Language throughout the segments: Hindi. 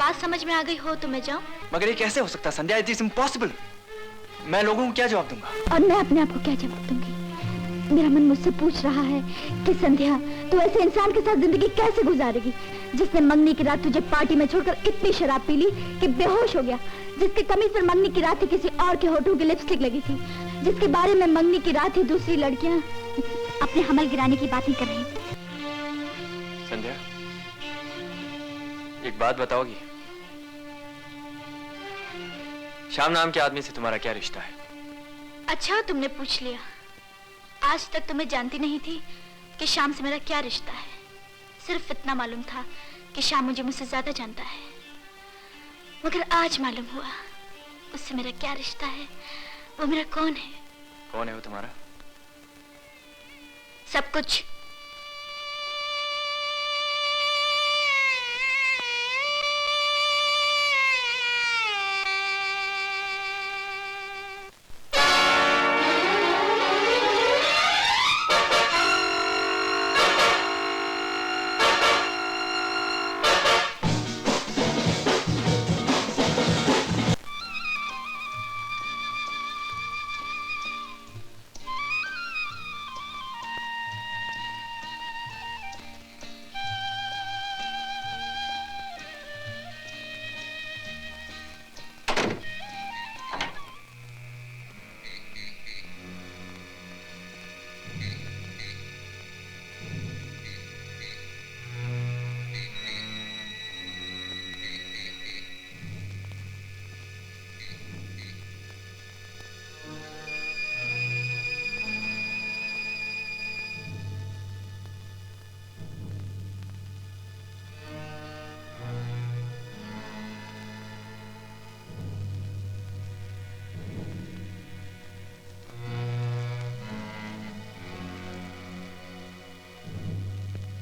बात समझ में आ गई हो तो मैं जाऊं? मगर ये कैसे हो सकता संध्या? It is impossible. मैं लोगों को क्या जवाब दूंगा? और मैं अपने आप को क्या जवाब दूंगी? मेरा मन मुझसे पूछ रहा है कि संध्या, तू ऐसे इंसान के साथ जिंदगी कैसे गुजारेगी जिसने मंगनी की रात तुझे पार्टी में छोड़कर इतनी शराब पी ली कि बेहोश हो गया, जिसके कमीज पर मंगनी की रात ही किसी और के होठों की लिपस्टिक लगी थी, जिसके बारे में मंगनी की रात ही दूसरी लड़कियां अपने हमल गिराने की बातें कर रही थी। संध्या, एक बात बताओगी? श्याम नाम के आदमी से तुम्हारा क्या रिश्ता है? अच्छा तुमने पूछ लिया। आज तक तो मैं जानती नहीं थी कि श्याम से मेरा क्या रिश्ता है। सिर्फ इतना मालूम था कि श्याम मुझसे ज्यादा जानता है, मगर आज मालूम हुआ उससे मेरा क्या रिश्ता है। वो मेरा कौन है? कौन है वो तुम्हारा? सब कुछ।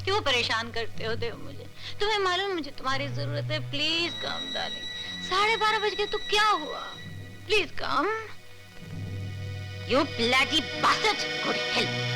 क्यों परेशान करते हो देव मुझे? तुम्हें मालूम मुझे तुम्हारी जरूरत है। Please come darling. 12:30 बज गए तो क्या हुआ? Please come. You bloody bastard, go to hell.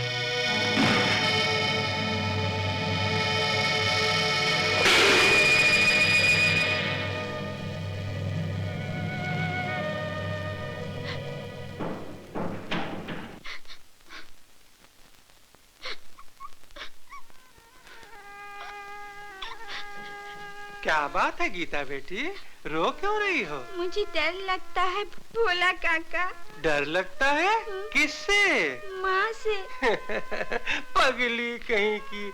क्या बात है गीता बेटी, रो क्यों रही हो? मुझे डर लगता है भोला काका। डर लगता है? किससे? माँ से। पगली कहीं की,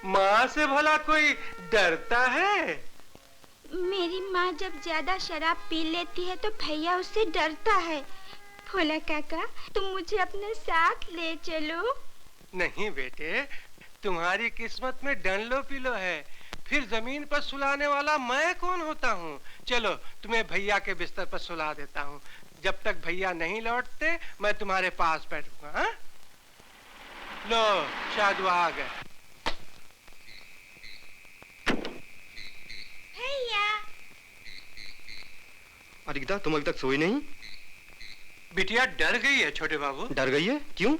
माँ से भला कोई डरता है? मेरी माँ जब ज्यादा शराब पी लेती है तो भैया उससे डरता है। भोला काका, तुम मुझे अपने साथ ले चलो। नहीं बेटे, तुम्हारी किस्मत में डंलो पिलो है, फिर जमीन पर सुलाने वाला मैं कौन होता हूँ। चलो तुम्हें भैया के बिस्तर पर सुला देता हूँ। जब तक भैया नहीं लौटते मैं तुम्हारे पास बैठूंगा। हाँ? लो शादू आ गए। भैया। अरे गीता, तुम अभी तक सोई नहीं? बिटिया डर गई है छोटे बाबू। डर गई है? क्यों?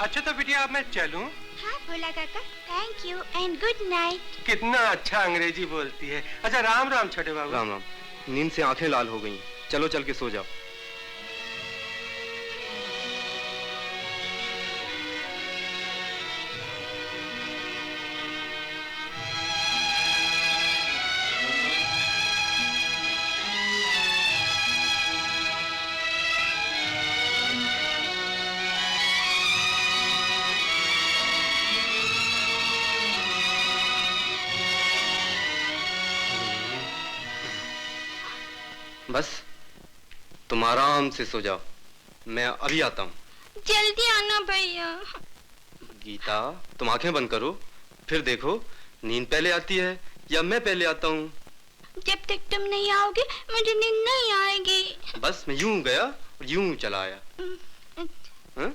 अच्छा तो बिटिया अब मैं चलूं? हाँ भोला काका, thank you and good night. कितना अच्छा अंग्रेजी बोलती है। अच्छा राम राम छोटे बाबू। राम राम। नींद से आंखें लाल हो गई, चलो चल के सो जाओ। बस तुम आराम से सो जाओ, मैं अभी आता हूँ। जल्दी आना भैया। गीता, तुम आंखें बंद करो, फिर देखो नींद पहले आती है या मैं पहले आता हूँ। जब तक तुम नहीं आओगे मुझे नींद नहीं आएगी। बस मैं यूं गया और यूं चला आया। हाँ?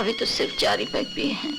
अभी तो सिर्फ 4 ही पैक पिए हैं।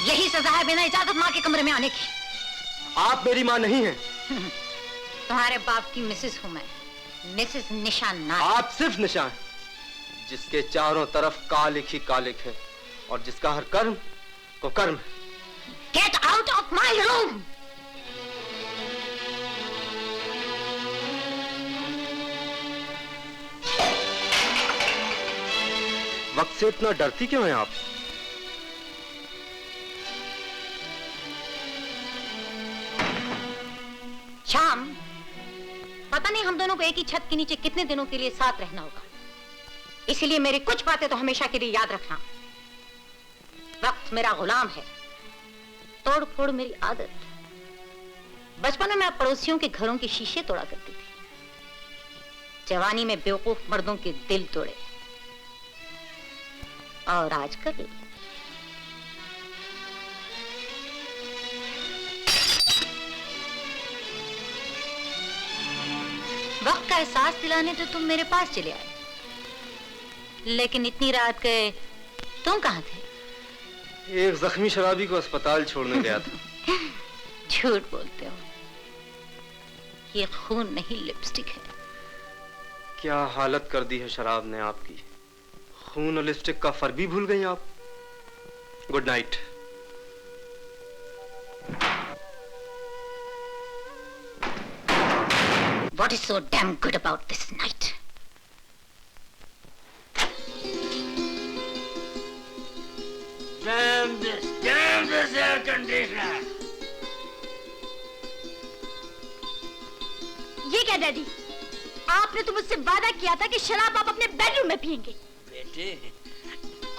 यही सजा है बिना इजाजत माँ के कमरे में आने की। आप मेरी माँ नहीं हैं। तुम्हारे बाप की मिसेस हूँ मैं, मिसेस निशान नाथ। आप सिर्फ निशान, जिसके चारों तरफ कालिक ही कालिक है और जिसका हर कर्म को कर्म। Get out of my room. वक्त से इतना डरती क्यों हैं आप? शाम, पता नहीं हम दोनों को एक ही छत के नीचे कितने दिनों के लिए साथ रहना होगा, इसीलिए मेरी कुछ बातें तो हमेशा के लिए याद रखना। वक्त मेरा गुलाम है, तोड़ फोड़ मेरी आदत। बचपन में मैं पड़ोसियों के घरों के शीशे तोड़ा करती थी, जवानी में बेवकूफ मर्दों के दिल तोड़े, और आजकल वक्त का एहसास दिलाने तो तुम मेरे पास चले आए, लेकिन इतनी रात गए तुम कहाँ थे? एक जख्मी शराबी को अस्पताल छोड़ने गया था। झूठ बोलते हो, ये खून नहीं लिपस्टिक है। क्या हालत कर दी है शराब ने आपकी। खून और लिपस्टिक का फर्क भी भूल गई आप। Good night. What is so damn good about this night? Damn this air conditioner! ये क्या डैडी, आपने तो मुझसे वादा किया था कि शराब आप अपने बेडरूम में पियेंगे। बेटे,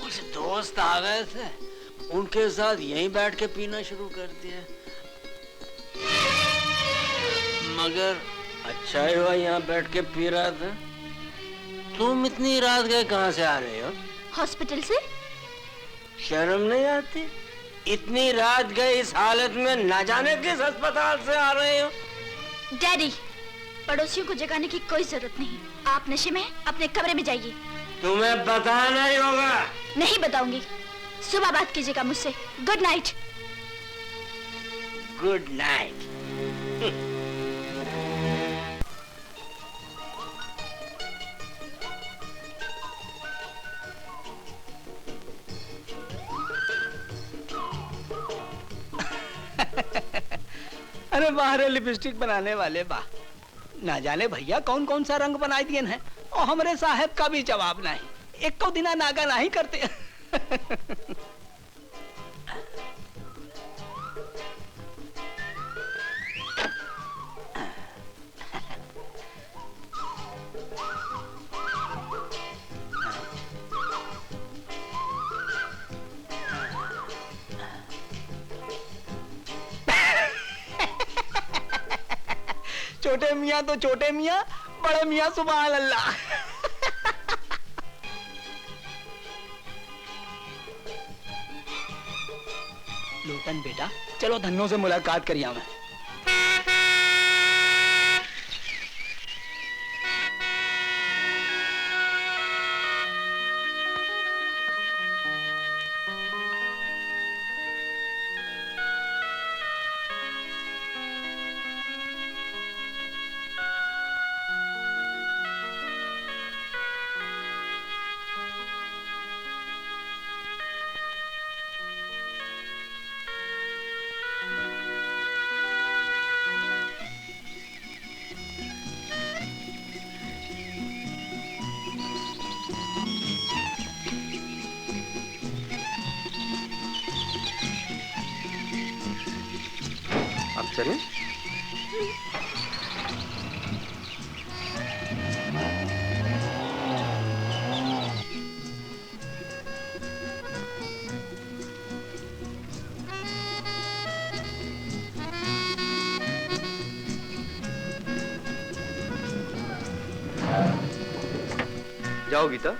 कुछ दोस्त आ गए थे, उनके साथ यहीं बैठ के पीना शुरू कर दिया। मगर अच्छा ही हुआ यहाँ बैठ के पी रहा था। तुम इतनी रात गए कहाँ से आ रहे हो? हॉस्पिटल से। शर्म नहीं आती? इतनी रात गए इस हालत में ना जाने किस अस्पताल से आ रहे हो? डैडी, पड़ोसियों को जगाने की कोई जरूरत नहीं। आप नशे में अपने कमरे में जाइए। तुम्हें बताना ही होगा। नहीं बताऊंगी, सुबह बात कीजिएगा मुझसे। Good night. Good night. अरे वाह रे लिपस्टिक बनाने वाले वाह। ना जाने भैया कौन कौन सा रंग बनाई दिए हैं, और हमरे साहब का भी जवाब नहीं। एक को दिना नागा नहीं करते। छोटे मियाँ तो छोटे मियाँ, बड़े मियाँ सुभान अल्लाह। लोटन बेटा, चलो धन्यों से मुलाकात करिए मैं। चलें? जाओ गीता,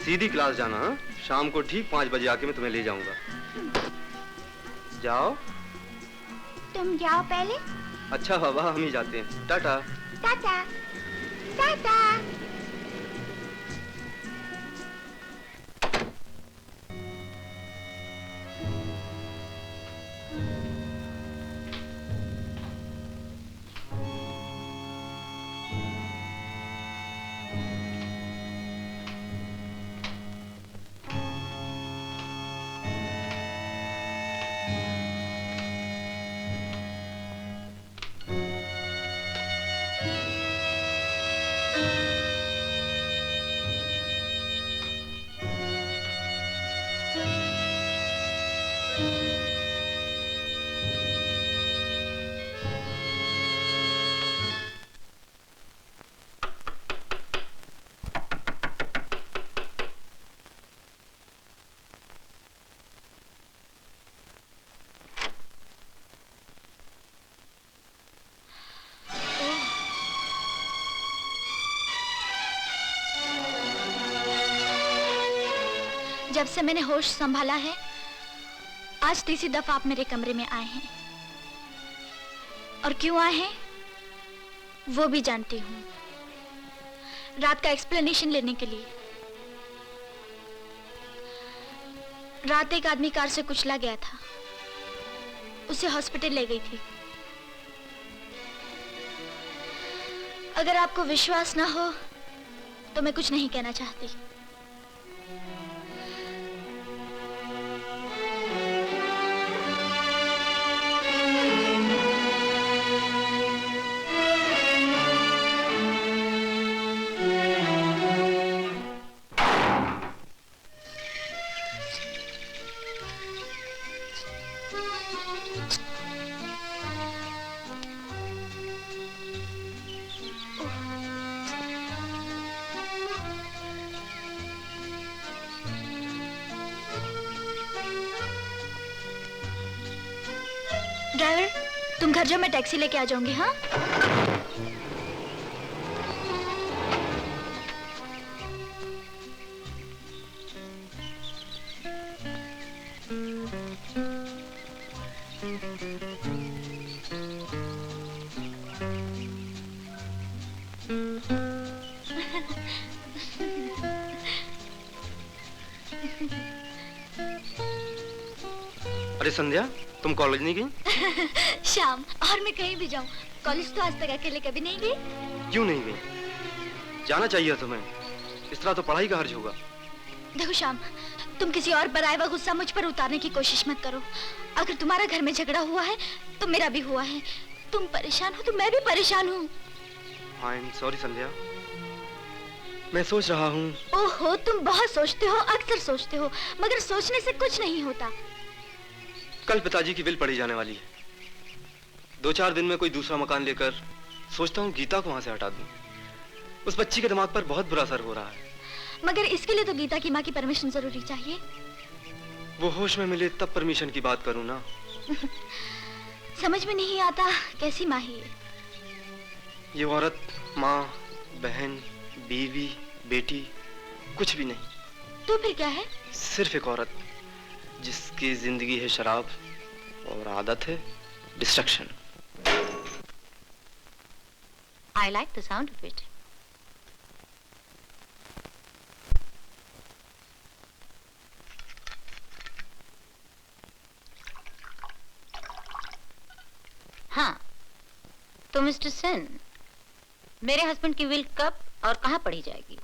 सीधी क्लास जाना। हाँ? शाम को ठीक 5 बजे आके मैं तुम्हें ले जाऊंगा। जाओ। तुम जाओ पहले। अच्छा बाबा, हम ही जाते हैं। टाटा। टाटा टाटा। जब से मैंने होश संभाला है, आज तीसरी दफा आप मेरे कमरे में आए हैं। और क्यों आए हैं वो भी जानती हूँ। रात का एक्सप्लेनेशन लेने के लिए। रात एक आदमी कार से कुचला गया था, उसे हॉस्पिटल ले गई थी। अगर आपको विश्वास ना हो तो मैं कुछ नहीं कहना चाहती। ड्राइवर, तुम घर जाओ, मैं टैक्सी लेके आ जाऊंगी। हाँ, अरे संध्या, तुम कॉलेज नहीं गई? श्याम, और मैं कहीं भी जाऊं, कॉलेज तो आज तक अकेले कभी नहीं गई। क्यों नहीं गई? जाना चाहिए तुम्हें। इस तरह तो पढ़ाई का हर्ज होगा। देखो श्याम, तुम किसी और पर आया हुआ गुस्सा मुझ पर उतारने की कोशिश मत करो। अगर तुम्हारा घर में झगड़ा हुआ है तो मेरा भी हुआ है। तुम परेशान हो तो मैं भी परेशान हूँ। आई एम सॉरी संध्या, मैं सोच रहा हूँ। ओहो, तुम बहुत सोचते हो, अक्सर सोचते हो, मगर सोचने से कुछ नहीं होता। कल पिताजी की विल पढ़ी जाने वाली है। 2-4 दिन में कोई दूसरा मकान लेकर सोचता हूँ गीता को वहां से हटा दूं। उस बच्ची के दिमाग पर बहुत बुरा असर हो रहा है। मगर इसके लिए तो गीता की माँ की परमिशन जरूरी चाहिए। वो होश में मिले तब परमिशन की बात करूँ ना। समझ में नहीं आता कैसी माँ है ये औरत माँ, बहन, बीवी, बेटी कुछ भी नहीं। तो फिर क्या है? सिर्फ एक औरत जिसकी जिंदगी है शराब और आदत है destruction. I like the sound of it. हाँ, तो मिस्टर सेन, मेरे हस्बैंड की विल कब और कहाँ पढ़ी जाएगी?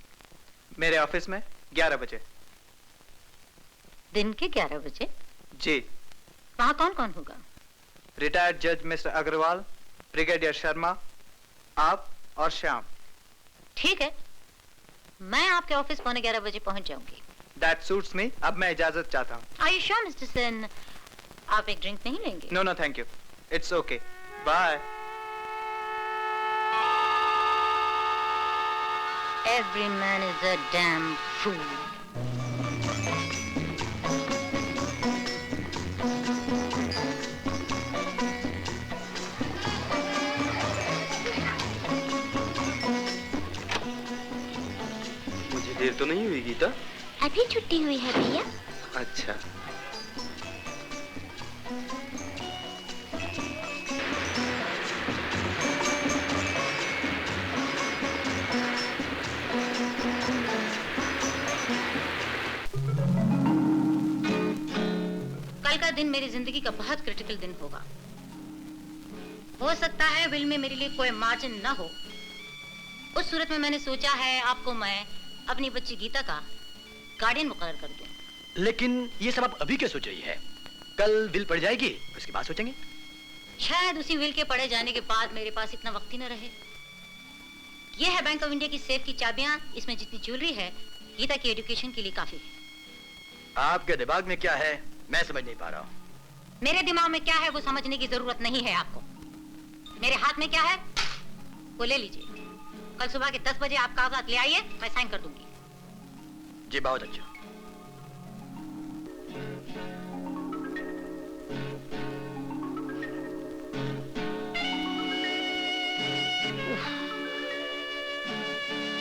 मेरे ऑफिस में 11 बजे। दिन के 11 बजे? जी। वहाँ कौन कौन होगा? रिटायर्ड जज मिस्टर अग्रवाल, ब्रिगेडियर शर्मा, आप और श्याम। ठीक है, मैं आपके ऑफिस 11:15 बजे पहुंच जाऊंगी। That suits me। अब मैं इजाजत चाहता हूँ। Are you sure, Mr. Sen? आप एक ड्रिंक नहीं लेंगे? No no thank you, it's okay, bye. Every man is a damn fool. मुझे देर तो नहीं हुई गीता? अभी छुट्टी हुई है भैया। अच्छा। कल का दिन मेरी जिंदगी का बहुत क्रिटिकल दिन होगा। हो सकता है विल में मेरे लिए कोई मार्जिन न हो। उस सूरत में मैंने सोचा है आपको मैं अपनी बच्ची गीता का गार्डियन मुकर्रर कर दूं। लेकिन ये सब आप अभी क्या सोच रही है? कल विल पड़ जाएगी, उसके बाद सोचेंगे। शायद उसी विल के पढ़े जाने के बाद मेरे पास इतना वक्त ही न रहे। ये है बैंक ऑफ इंडिया की सेफ की चाबियां। इसमें जितनी ज्वेलरी है गीता की एजुकेशन के लिए काफी है। आपके दिमाग में क्या है मैं समझ नहीं पा रहा हूँ। मेरे दिमाग में क्या है वो समझने की जरूरत नहीं है आपको। मेरे हाथ में क्या है वो ले लीजिए। कल सुबह के 10 बजे आप कागजात ले आइए, मैं साइन कर दूंगी। जी बहुत अच्छा।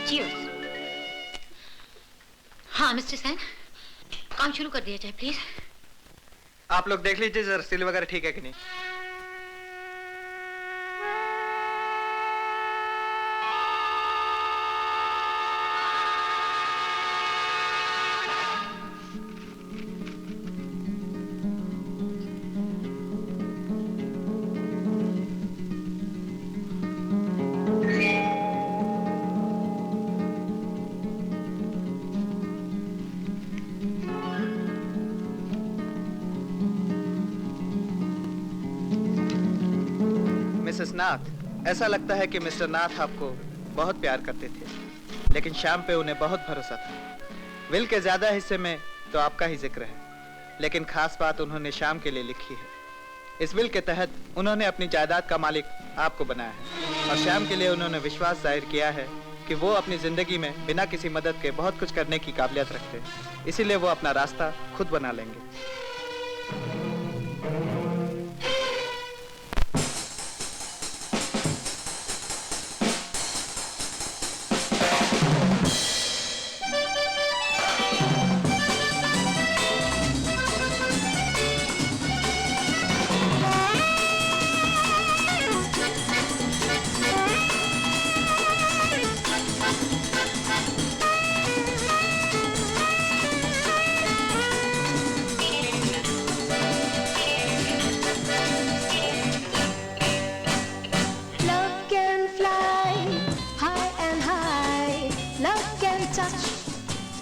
Cheers. हाँ मिस्टर सैन, काम शुरू कर दिया जाए प्लीज। आप लोग देख लीजिए जरा सील वगैरह ठीक है कि नहीं। मिसेस नाथ, ऐसा लगता है कि मिस्टर नाथ आपको बहुत प्यार करते थे, लेकिन श्याम पे उन्हें बहुत भरोसा था। विल के ज्यादा हिस्से में तो आपका ही जिक्र है, लेकिन खास बात उन्होंने श्याम के लिए लिखी है। इस विल के तहत उन्होंने अपनी जायदाद का मालिक आपको बनाया है और श्याम के लिए उन्होंने विश्वास जाहिर किया है कि वो अपनी जिंदगी में बिना किसी मदद के बहुत कुछ करने की काबिलियत रखते हैं, इसीलिए वो अपना रास्ता खुद बना लेंगे।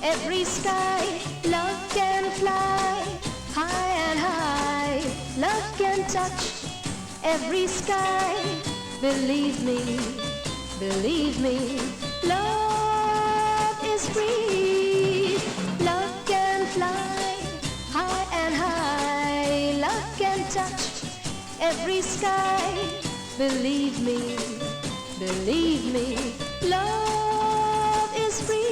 Every sky, love can fly high and high. Love can touch every sky. Believe me, love is free. Love can fly high and high. Love can touch every sky. Believe me, love is free.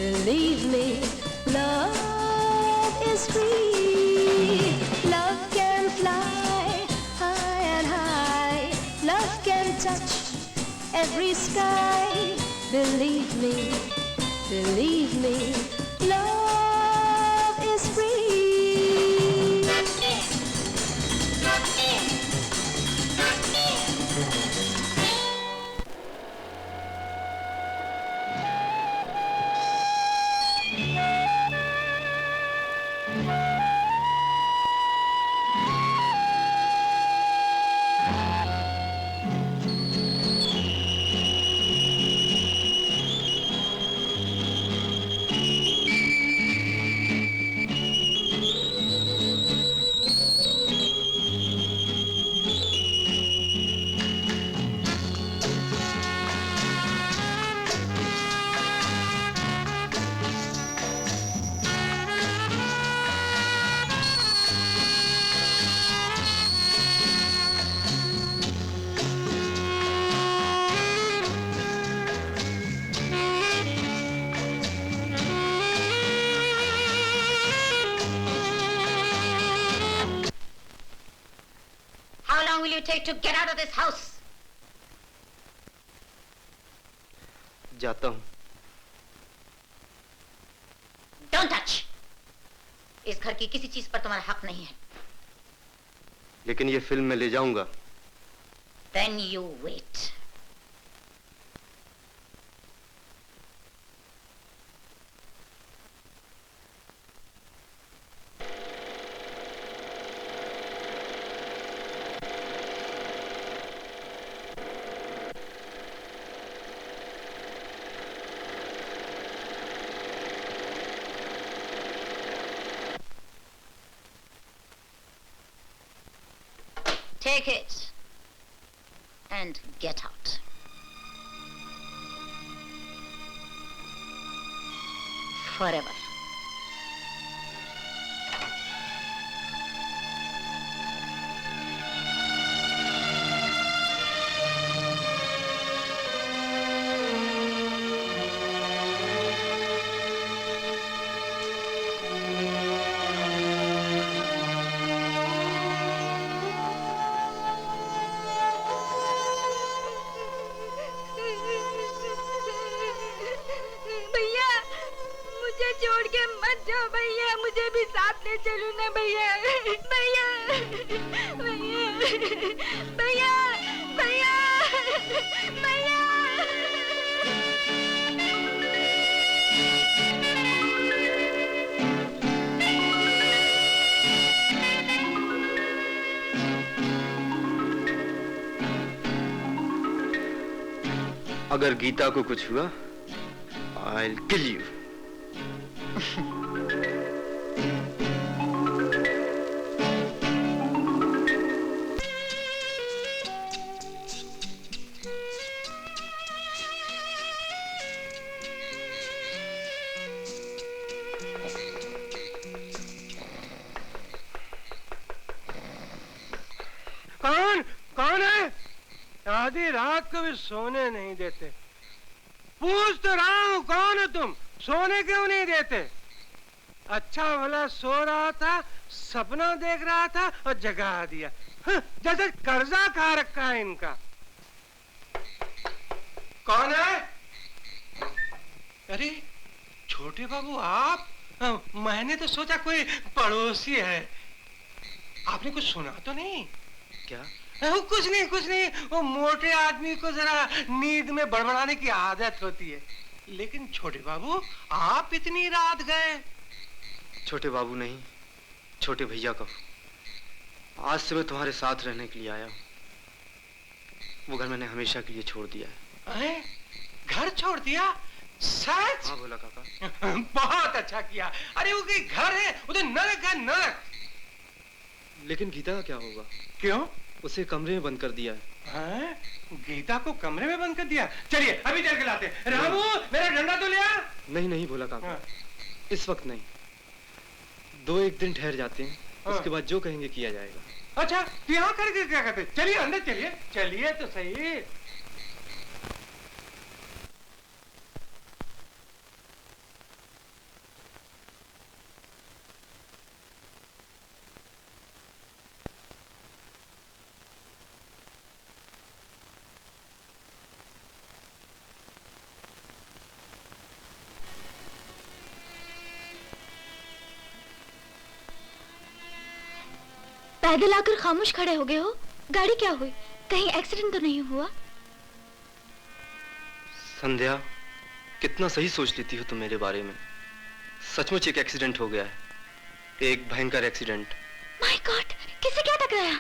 Believe me, love is free. Love can fly high and high. every sky. Believe me, love is free. How long will you take to get out of this house? जाता हूँ। Don't touch. इस घर की किसी चीज पर तुम्हारा हक नहीं है। लेकिन ये फिल्म मैं ले जाऊंगा। Then you wait. Take it and get out. Forever. भैया मुझे छोड़ के मत जाओ भैया, मुझे भी साथ ले चलो ना भैया। भैया भैया भैया भैया भैया। अगर गीता को कुछ हुआ, I'll kill you. कौन है? आधी रात को भी सोने नहीं देते। पूछ तो रहा हूँ, कौन हो तुम? सोने क्यों नहीं देते? अच्छा भला सो रहा था, सपना देख रहा था और जगा दिया। जैसे कर्जा खा रखा है इनका। कौन है? अरे छोटे बाबू आप? मैंने तो सोचा कोई पड़ोसी है। आपने कुछ सुना तो नहीं? क्या? कुछ नहीं। वो मोटे आदमी को जरा नींद में बड़बड़ाने की आदत होती है। लेकिन छोटे बाबू आप इतनी रात गए? छोटे बाबू नहीं, छोटे भैया कहो। आज से मैं तुम्हारे साथ रहने के लिए आया हूँ। वो घर मैंने हमेशा के लिए छोड़ दिया है। घर छोड़ दिया? सच? हाँ बोला काका। बहुत अच्छा किया। अरे वो कोई घर है, वो तो नरक है, नरक। लेकिन गीता का क्या होगा? क्यों? उसे कमरे में बंद कर दिया है। गीता को कमरे में बंद कर दिया? चलिए अभी चल के लाते हैं। रामू मेरा डंडा तो ले आ। नहीं भोला काका, इस वक्त नहीं। 2-1 दिन ठहर जाते हैं, उसके बाद जो कहेंगे किया जाएगा। अच्छा यहाँ करके क्या करते? चलिए अंदर चलिए। चलिए तो सही। पैदल आकर खामोश खड़े हो गए हो। गाड़ी क्या हुई? कहीं एक्सीडेंट तो नहीं हुआ? संध्या, कितना सही सोच लेती हो तुम मेरे बारे में। सचमुच एक एक्सीडेंट हो गया है, एक भयंकर एक्सीडेंट। माय गॉड, किसे क्या टकराया?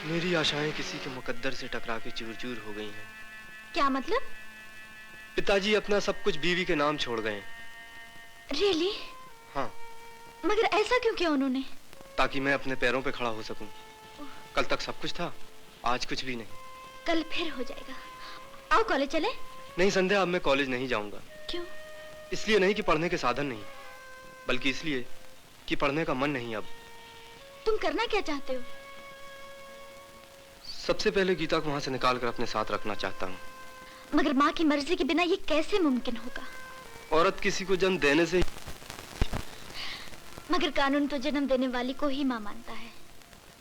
मेरी आशाएं किसी के मुकद्दर से टकरा के चूर चूर हो गई हैं। क्या मतलब? पिताजी अपना सब कुछ बीवी के नाम छोड़ गए। रियली? हाँ। मगर ऐसा क्यों किया उन्होंने? ताकि मैं अपने पैरों पे खड़ा हो सकूं। कल तक सब कुछ था, आज कुछ भी नहीं। कल फिर हो जाएगा। आओ कॉलेज चले। नहीं संध्या, अब मैं कॉलेज नहीं जाऊंगा। क्यों? इसलिए नहीं कि पढ़ने के साधन नहीं, बल्कि इसलिए कि पढ़ने का मन नहीं अब। तुम करना क्या चाहते हो? सबसे पहले गीता को वहां से निकाल कर अपने साथ रखना चाहता हूँ। मगर माँ की मर्जी के बिना ये कैसे मुमकिन होगा? औरत किसी को जन्म देने से। मगर कानून तो जन्म देने वाली को ही माँ मानता है।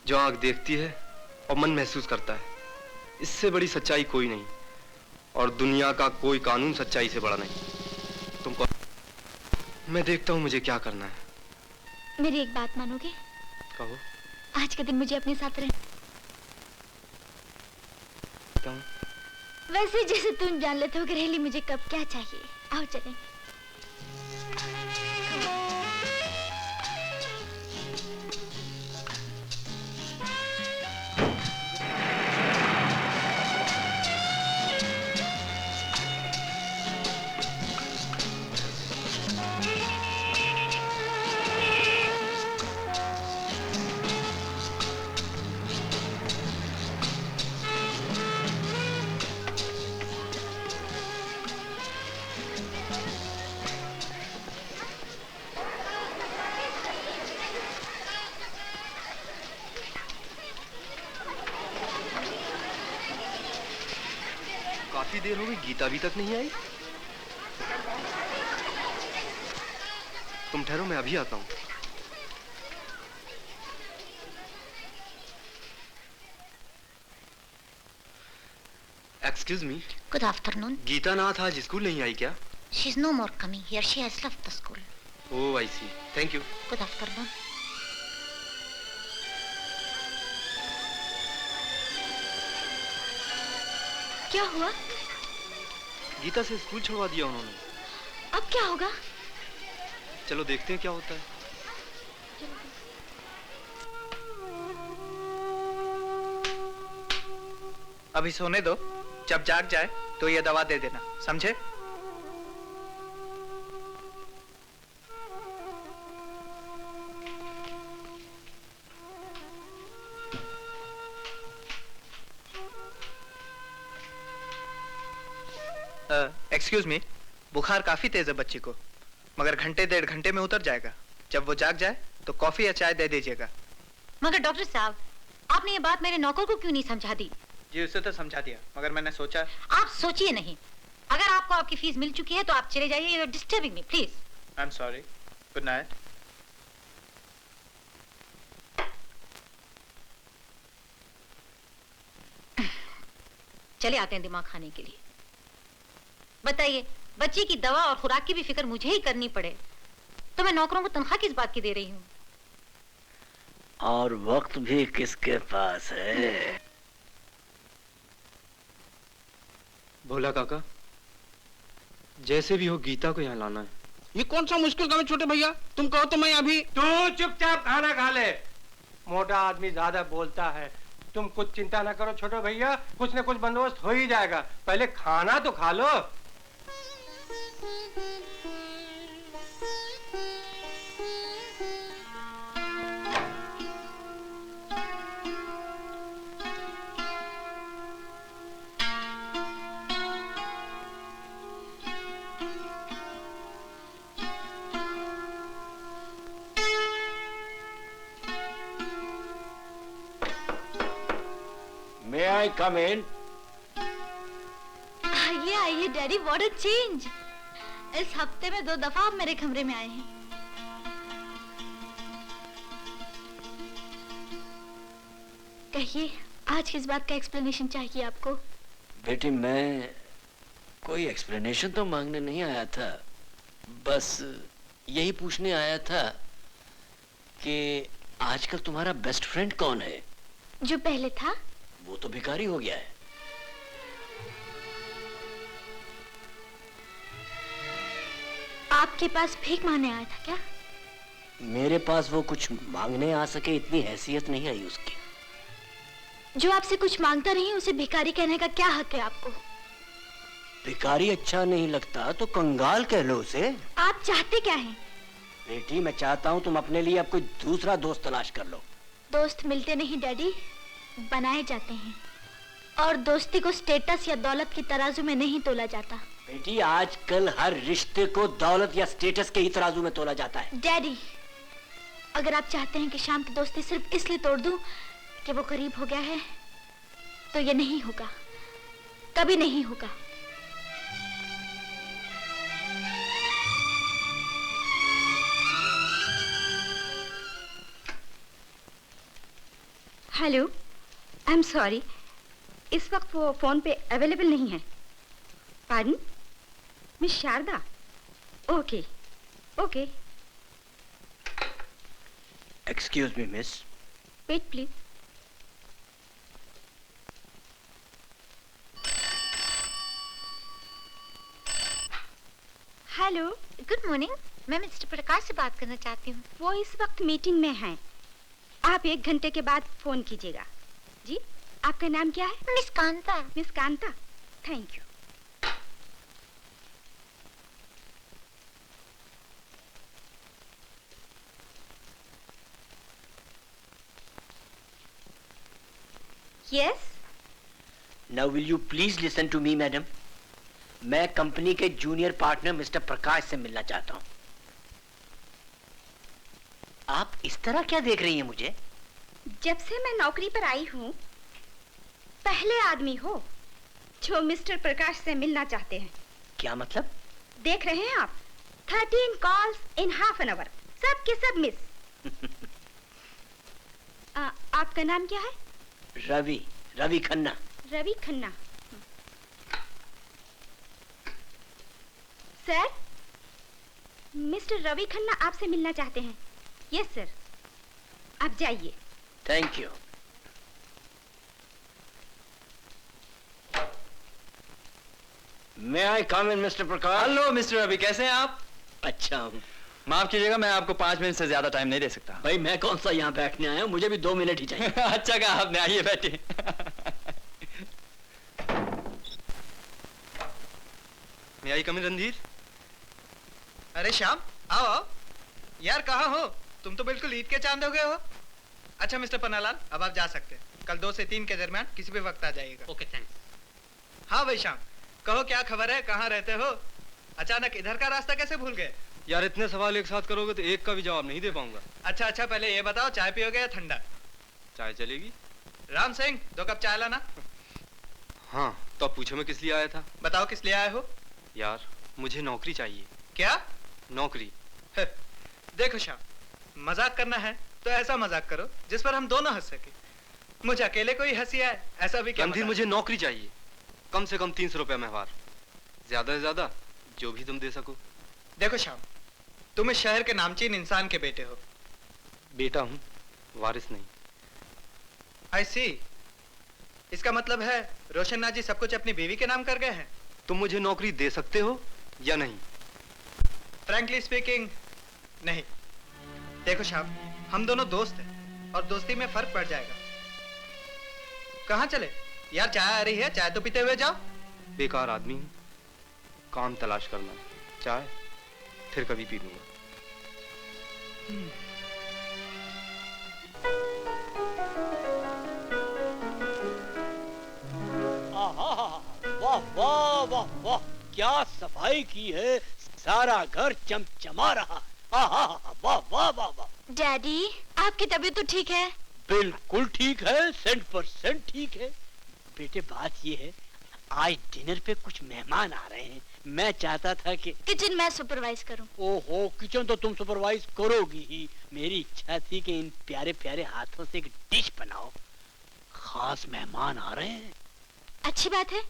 जो आंख देखती है और मन महसूस करता है, इससे बड़ी सच्चाई कोई नहीं। और दुनिया का कोई कानून सच्चाई से बड़ा नहीं। तुमको मैं देखता हूँ मुझे क्या करना है। मेरी एक बात मानोगे? कहो। आज के दिन मुझे अपने साथ रहना। वैसे जैसे तुम जान लेते हो कि रेली मुझे कब क्या चाहिए। आओ चलें। काफी देर हो गई, गीता अभी तक नहीं आई। तुम ठहरो, मैं अभी आता हूँ। Excuse me. Good afternoon. Geeta Nath आज स्कूल नहीं आई क्या? She is no more coming here, she has left the school. Oh I see, thank you. Good afternoon. क्या हुआ? गीता से स्कूल छुड़वा दिया उन्होंने। अब क्या होगा? चलो देखते हैं क्या होता है। अभी सोने दो, जब जाग जाए तो ये दवा दे देना, समझे? एक्सक्यूज मी, बुखार काफी तेज है बच्ची को, मगर घंटे डेढ़ घंटे में उतर जाएगा। जब वो जाग जाए तो कॉफी या चाय दे दीजिएगा। मगर डॉक्टर साहब, आपने ये बात मेरे नौकर को क्यों नहीं समझा दी? जी उसे तो समझा दिया, मगर मैंने सोचा। आप सोचिए नहीं। अगर आपको आपकी फीस मिल चुकी है तो आप चले जाइए। You are disturbing me, please. I am sorry. Good night. चले आते हैं दिमाग खाने के लिए। बताइए, बच्ची की दवा और खुराक की भी फिक्र मुझे ही करनी पड़े तो मैं नौकरों को तनख्वाह किस बात की दे रही हूँ? और वक्त भी किसके पास है? भोला काका, जैसे भी हो गीता को यहाँ लाना है। ये कौन सा मुश्किल काम है छोटे भैया? तुम कहो तो मैं अभी। तू चुपचाप खाना खा ले। मोटा आदमी ज्यादा बोलता है। तुम कुछ चिंता ना करो छोटे भैया, कुछ न कुछ बंदोबस्त हो ही जाएगा। पहले खाना तो खा लो। May I come in? आइए आइए डैडी, व्हाट अ चेंज। इस हफ्ते में 2 दफा आप मेरे कमरे में आए हैं। कहिए, आज किस बात का एक्सप्लेनेशन चाहिए आपको? बेटी, मैं कोई एक्सप्लेनेशन तो मांगने नहीं आया था, बस यही पूछने आया था कि आजकल तुम्हारा बेस्ट फ्रेंड कौन है? जो पहले था। वो तो भिखारी हो गया है। आपके पास भीख मांगने आया था क्या? मेरे पास वो कुछ मांगने आ सके इतनी हैसियत नहीं आई उसकी। जो आपसे कुछ मांगता नहीं उसे भिखारी कहने का क्या हक है आपको? भिखारी अच्छा नहीं लगता तो कंगाल कह लो उसे। आप चाहते क्या हैं? बेटी मैं चाहता हूँ तुम अपने लिए अब कोई दूसरा दोस्त तलाश कर लो। दोस्त मिलते नहीं डैडी, बनाए जाते हैं। और दोस्ती को स्टेटस या दौलत की तराजू में नहीं तोला जाता। बेटी आजकल हर रिश्ते को दौलत या स्टेटस के ही तराजू में तोला जाता है। डैडी, अगर आप चाहते हैं कि शाम की दोस्ती सिर्फ इसलिए तोड़ दूं कि वो करीब हो गया है, तो ये नहीं होगा, कभी नहीं होगा। हेलो, आई एम सॉरी, इस वक्त वो फोन पे अवेलेबल नहीं है। Pardon, miss Sharda. Okay okay, excuse me miss. Wait please. Hello, good morning, मैं मिस्टर प्रकाश से बात करना चाहती हूँ। वो इस वक्त मीटिंग में हैं। आप 1 घंटे के बाद फोन कीजिएगा। जी, आपका नाम क्या है? Miss Kanta. Miss Kanta, thank you. Yes, now will you please listen to me madam. मैं कंपनी के जूनियर पार्टनर मिस्टर प्रकाश से मिलना चाहता हूँ। आप इस तरह क्या देख रही हैं मुझे? जब से मैं नौकरी पर आई हूँ, पहले आदमी हो जो मिस्टर प्रकाश से मिलना चाहते हैं। क्या मतलब? देख रहे हैं आप, 13 calls in half an hour, सब के सब मिस। आपका नाम क्या है? रवि खन्ना। रवि खन्ना। सर, मिस्टर रवि खन्ना आपसे मिलना चाहते हैं। यस सर, आप जाइए। Thank you. मैं आई कम इन मिस्टर प्रकाश? हेलो मिस्टर रवि, कैसे हैं आप? अच्छा हूँ। माफ कीजिएगा, मैं आपको 5 मिनट से ज्यादा टाइम नहीं दे सकता। भाई मैं कौन सा यहाँ बैठने आया हूँ, मुझे भी 2 मिनट ही चाहिए। अच्छा कहा आपने, आइए बैठिए। मैं आई कम इन रणधीर? अरे श्याम, आओ आओ। यार कहाँ हो? तुम तो बिल्कुल ईद के चांद हो गए हो। अच्छा मिस्टर पन्नालाल, अब आप जा सकते हैं। कल 2 से 3 के दरमियान किसी भी वक्त आ जाइएगा। Okay, thanks. हाँ भाई श्याम, कहो क्या खबर है, कहाँ रहते हो? अचानक इधर का रास्ता कैसे भूल गए? यार इतने सवाल एक साथ करोगे तो एक का भी जवाब नहीं दे पाऊंगा। अच्छा अच्छा, पहले ये बताओ, चाय पियोगे या ठंडा? चाय चलेगी। राम सिंह, 2 कप चाय लाना। हाँ, तो अब पूछो मैं किस लिए आया था? बताओ किस लिए आए हो? यार मुझे नौकरी चाहिए। क्या? नौकरी। देखो श्याम, मजाक करना है तो ऐसा मजाक करो जिस पर हम दोनों हंस सके। मुझे अकेले को ही हंसी आए, ऐसा भी क्या? रणधीर मुझे नौकरी चाहिए, कम से कम 300 रुपया महवार, ज्यादा से ज्यादा जो भी तुम दे सको। देखो श्याम, तुम इस शहर के नामचीन इंसान के बेटे हो। बेटा हूँ, वारिस नहीं। आई सी, इसका मतलब है रोशननाथ जी सब कुछ अपनी बीवी के नाम कर गए हैं। तुम मुझे नौकरी दे सकते हो या नहीं? फ्रैंकली स्पीकिंग, नहीं। देखो श्याम, हम दोनों दोस्त हैं और दोस्ती में फर्क पड़ जाएगा। कहाँ चले यार? चाय आ रही है, चाय तो पीते हुए जाओ। बेकार आदमी हूँ, काम तलाश करना, चाय फिर कभी पी लूंगा। वाह वाह वाह वाह, क्या सफाई की है, सारा घर चमचमा रहा। वाह वाह वाह वाह। डैडी, आपकी तबीयत तो ठीक है? बिल्कुल ठीक है, 100% ठीक है। बेटे बात ये है, आज डिनर पे कुछ मेहमान आ रहे हैं। मैं चाहता था कि किचन मैं सुपरवाइज करूं। ओहो, किचन तो तुम सुपरवाइज करोगी ही। मेरी इच्छा थी कि इन प्यारे प्यारे हाथों से एक डिश बनाओ, खास मेहमान आ रहे हैं। अच्छी बात है।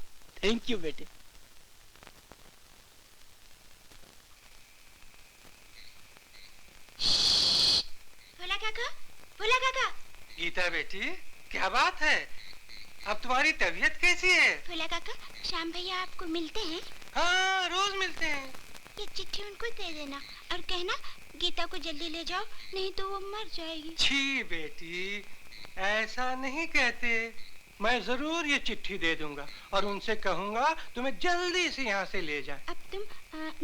थैंक यू बेटे। बोला क्या कहा? बोला गीता बेटी, क्या बात है? अब तुम्हारी तबीयत कैसी है? भोला काका, श्याम भैया आपको मिलते हैं? हाँ, रोज मिलते हैं। ये चिट्ठी उनको दे देना और कहना गीता को जल्दी ले जाओ, नहीं तो वो मर जाएगी। छी बेटी, ऐसा नहीं कहते। मैं जरूर ये चिट्ठी दे दूंगा और उनसे कहूंगा तुम्हें जल्दी से यहाँ से ले जाए। अब तुम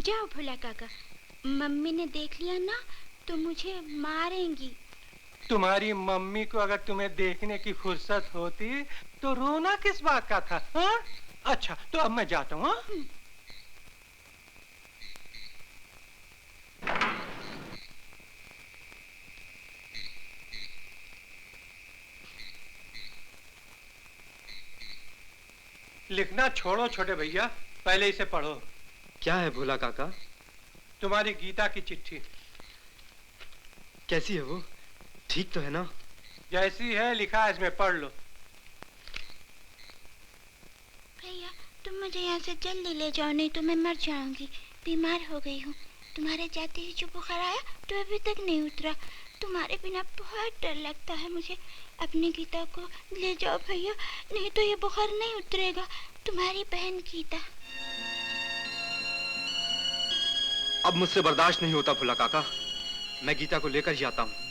जाओ भोला काका, मम्मी ने देख लिया ना तो मुझे मारेंगी। तुम्हारी मम्मी को अगर तुम्हें देखने की फुर्सत होती तो रोना किस बात का था? हाँ? अच्छा, तो अब मैं जाता हूँ। हाँ? लिखना छोड़ो छोटे भैया, पहले इसे पढ़ो। क्या है भोला काका? तुम्हारी गीता की चिट्ठी। कैसी है वो? ठीक तो है ना? जैसी है लिखा है इसमें, पढ़ लो। भैया तुम मुझे यहाँ से जल्दी ले जाओ, नहीं तो मैं मर जाऊंगी। बीमार हो गई हूँ। तुम्हारे जाते ही जो बुखार आया तो अभी तक नहीं उतरा। तुम्हारे बिना बहुत डर लगता है मुझे। अपनी गीता को ले जाओ भैया, नहीं तो ये बुखार नहीं उतरेगा। तुम्हारी बहन गीता। अब मुझसे बर्दाश्त नहीं होता भोला काका, मैं गीता को लेकर ही आता हूँ।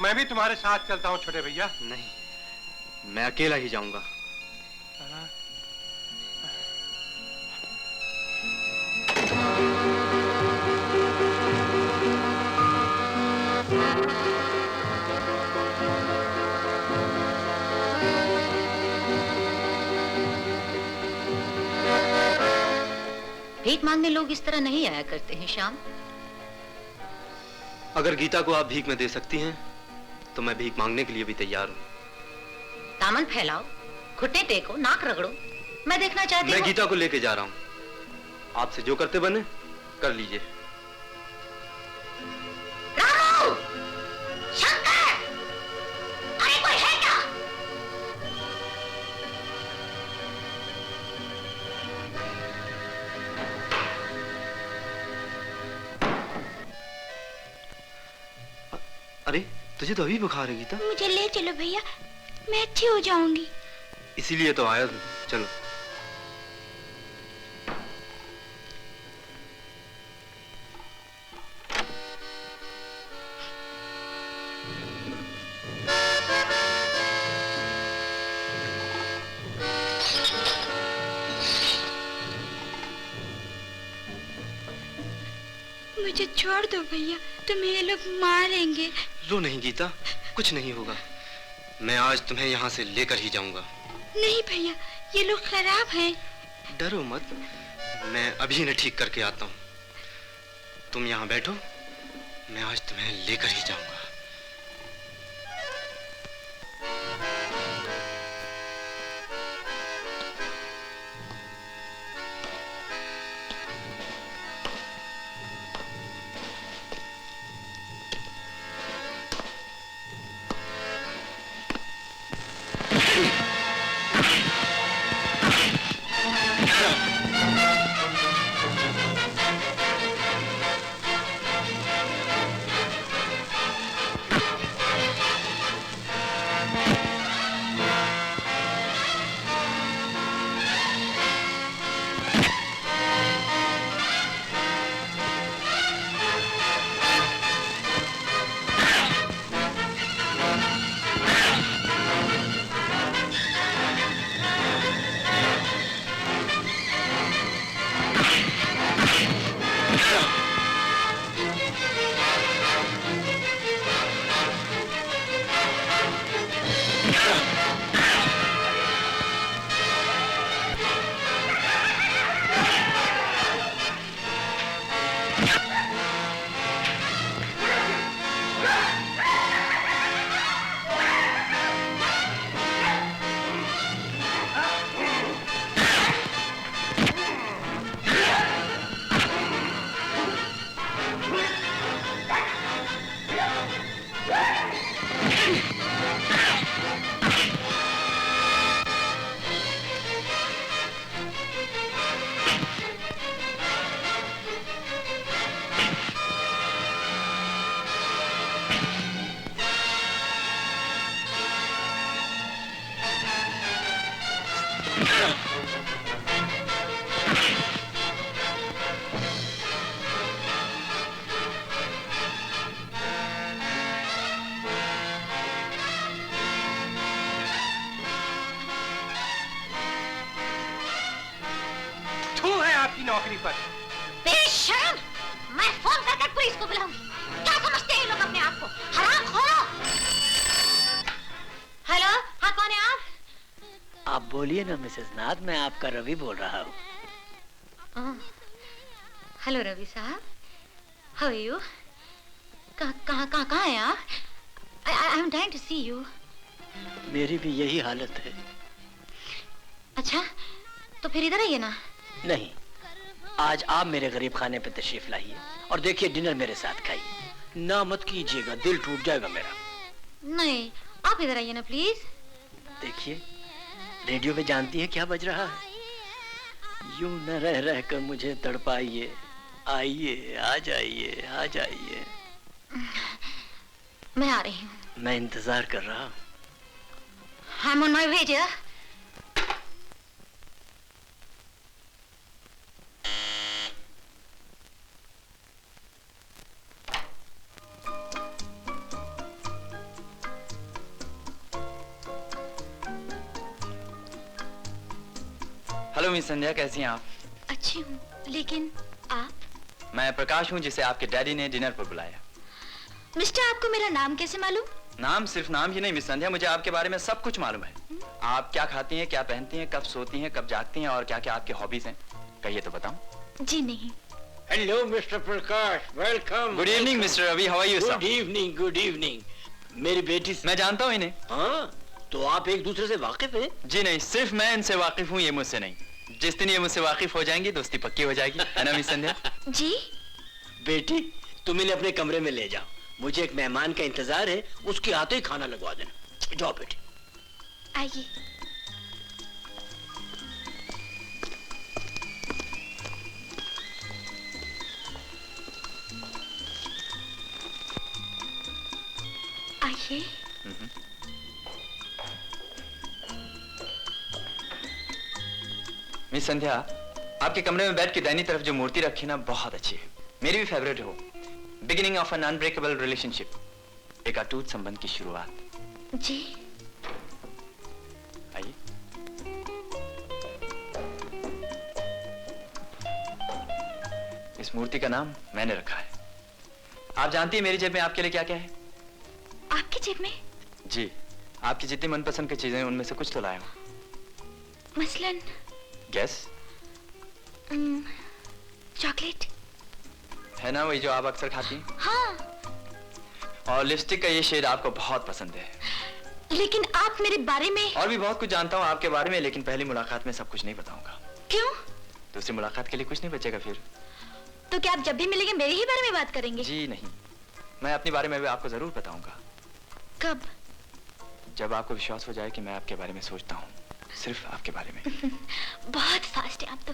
मैं भी तुम्हारे साथ चलता हूँ छोटे भैया। नहीं, मैं अकेला ही जाऊंगा। भीख मांगने लोग इस तरह नहीं आया करते हैं श्याम। अगर गीता को आप भीख में दे सकती हैं तो मैं भीख मांगने के लिए भी तैयार हूँ। दामन फैलाओ, घुटने टेको, नाक रगड़ो, मैं देखना चाहती हूँ। मैं गीता को लेके जा रहा हूँ, आपसे जो करते बने कर लीजिए। रामू! शंकर! अरे कोई है क्या? अरे तुझे तो अभी बुखार है गीता। मुझे ले चलो भैया, मैं अच्छी हो जाऊंगी। इसीलिए तो आया हूँ, चलो। मुझे छोड़ दो भैया, तुम्हें ये लोग मारेंगे। रो नहीं गीता, कुछ नहीं होगा। मैं आज तुम्हें यहाँ से लेकर ही जाऊंगा। नहीं भैया, ये लोग खराब हैं। डरो मत, मैं अभी इन्हें ठीक करके आता हूँ। तुम यहाँ बैठो, मैं आज तुम्हें लेकर ही जाऊंगा। नौकरी पर। बेशर्म! मैं फोन करके पुलिस को बुलाऊंगी। क्या समझते हैं ये लोग अपने आप को? हरामखोर! हेलो, हाँ कौन है आप? आप बोलिए ना मिसेस नाथ, मैं आपका रवि बोल रहा हूँ। हेलो रवि साहब, हाउ आर यू? कहाँ हैं आप? I am trying to see you. मेरी भी यही हालत है। अच्छा, तो फिर इधर आइए ना। नहीं, आज आप मेरे गरीब खाने पे तशरीफ लाइए और देखिए डिनर मेरे साथ खाइए। ना मत कीजिएगा, दिल टूट जाएगा मेरा। नहीं, आप इधर आइए ना प्लीज। देखिए, रेडियो पे जानती है क्या बज रहा है? यूं न रह रह कर मुझे तड़पाइए, आइए, आ जाइए, आ जाइए। मैं आ रही हूँ। मैं इंतजार कर रहा हूँ। I'm on my way, dear. Hello miss Sandhya, कैसी हैं आप? अच्छी हूँ, लेकिन आप? मैं प्रकाश हूँ, जिसे आपके डैडी ने डिनर पर बुलाया। मिस्टर, आपको मेरा नाम कैसे मालूम? नाम सिर्फ नाम ही नहीं मिस संध्या, मुझे आपके बारे में सब कुछ मालूम है। आप क्या खाती हैं, क्या पहनती हैं, कब सोती हैं, कब जागती हैं और क्या क्या आपकी हॉबीज हैं, कहिए तो बताऊं। जी नहीं। Hello mister Prakash, welcome. Good evening mister Ravi, how are you sir? Good evening, good evening. मेरी बेटी मैं जानता हूँ इन्हें। हाँ, तो आप एक दूसरे से वाकिफ हैं? जी नहीं, सिर्फ मैं इनसे वाकिफ हूँ, ये मुझसे नहीं। जिस दिन ये मुझसे वाकिफ हो जाएंगी, दोस्ती पक्की हो जाएगी, है ना मिस संध्या? जी। बेटी, तुम इन्हें अपने कमरे में ले जाओ, मुझे एक मेहमान का इंतजार है, उसके आते ही खाना लगवा देना। जाओ बेटी। आइए। आइए। मिस संध्या, आपके कमरे में बेड की दाहिनी तरफ जो मूर्ति रखी ना, बहुत अच्छी है, मेरी भी फेवरेट हो। Beginning of an unbreakable relationship, एक अटूट संबंध की शुरुआत। जी। आइए। इस मूर्ति का नाम मैंने रखा है। आप जानती हैं मेरी जेब में आपके लिए क्या क्या है? आपकी जेब में? जी, आपकी जितनी मनपसंद की चीजें उनमें से कुछ तो लाया हूँ। मसलन? गैस? चॉकलेट है ना, वही जो आप अक्सर खाती हैं। हाँ। और लिपस्टिक का ये शेड आपको बहुत पसंद है। लेकिन आप मेरे बारे में? और भी बहुत कुछ जानता हूँ आपके बारे में, लेकिन पहली मुलाकात में सब कुछ नहीं बताऊंगा। क्यों? दूसरी मुलाकात के लिए कुछ नहीं बचेगा फिर। तो क्या आप जब भी मिलेंगे मेरे ही बारे में बात करेंगे? जी नहीं, मैं अपने बारे में भी आपको जरूर बताऊंगा। कब? जब आपको विश्वास हो जाए कि मैं आपके बारे में सोचता हूँ, सिर्फ आपके बारे में। बहुत फास्ट है आप तो।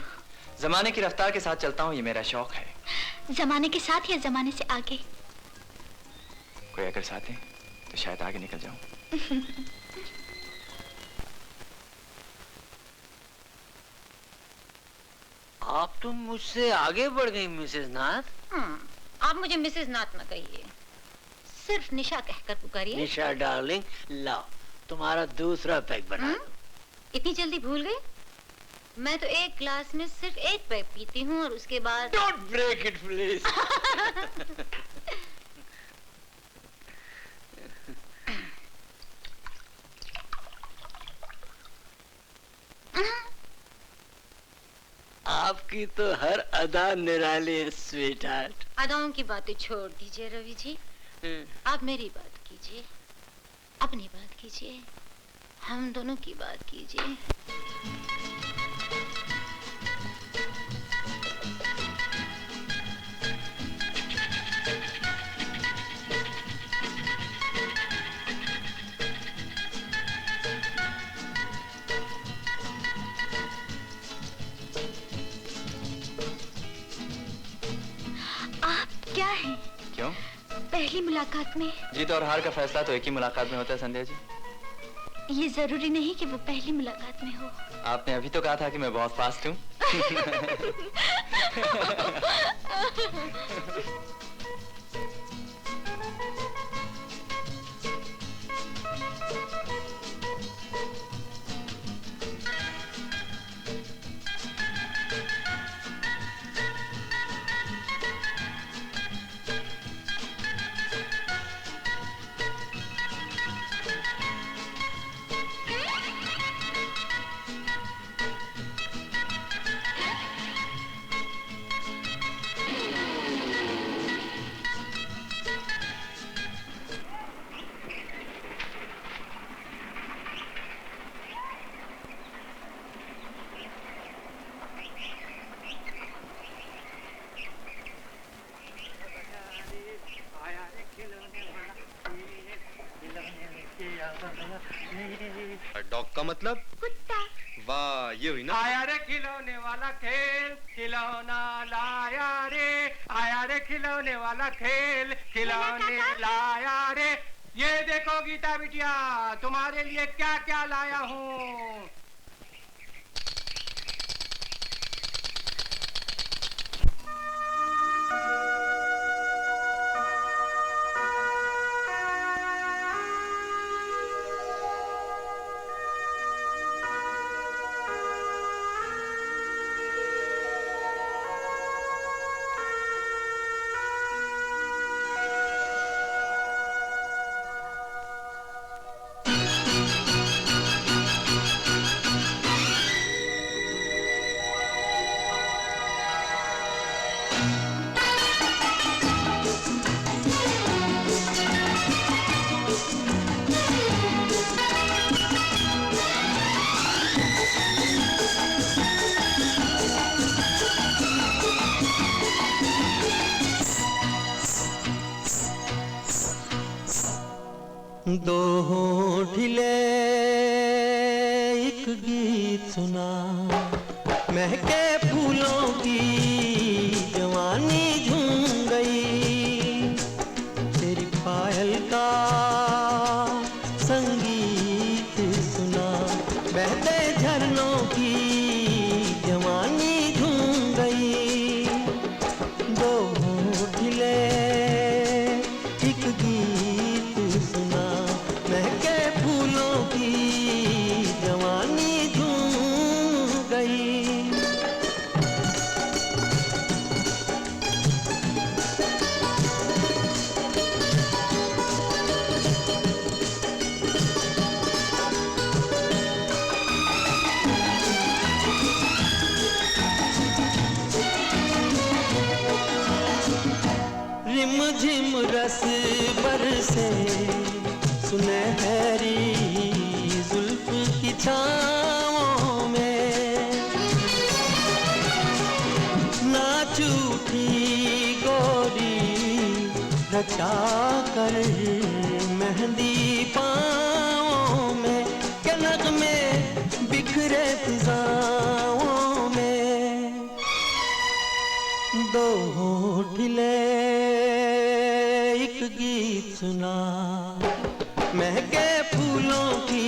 जमाने की रफ्तार के साथ चलता हूँ, ये मेरा शौक है। जमाने के साथ या जमाने से आगे? कोई अगर साथ है तो शायद आगे निकल जाऊं। आप तो मुझसे आगे बढ़ गई मिसेस नाथ। आप मुझे मिसेस नाथ न कहिए, सिर्फ निशा कहकर पुकारिए। निशा डार्लिंग, लाओ तुम्हारा दूसरा पैक बना दो। इतनी जल्दी भूल गए? मैं तो एक ग्लास में सिर्फ एक पैक पीती हूँ और उसके बाद। Don't break it please. आपकी तो हर अदा निराली है स्वीट हार्ट। अदाओं की बातें छोड़ दीजिए रवि जी, आप मेरी बात कीजिए, अपनी बात कीजिए, हम दोनों की बात कीजिए। क्या है? क्यों? पहली मुलाकात में जीत और हार का फैसला तो एक ही मुलाकात में होता है संध्या जी। ये जरूरी नहीं कि वो पहली मुलाकात में हो। आपने अभी तो कहा था कि मैं बहुत फास्ट हूँ। का मतलब? कुत्ता। वाह, ये हुई ना। आया रे खिलौने वाला खेल, खिलौना लाया रे। आया रे खिलौने वाला खेल, खिलौने लाया रे। ये देखो गीता बिटिया, तुम्हारे लिए क्या क्या लाया हूँ। दो होंठ ले एक गीत सुना, महके फूलों की जवानी झूम गई। तेरी पायल का संगीत सुना, बहते झरनों की जवानी झूम गई। दो होंठ ले एक गीत सुना, महके फूलों की जवानी झूम गई। रिम झिम रस बरसे सुनहरी जुल्फ की छाँवों में, नाच उठी गोरी रचा कर मेहंदी पाँवों में, के नग़मे बिखरे फिज़ाओं में। दो होंठ ले एक गीत सुना, महके फूलों की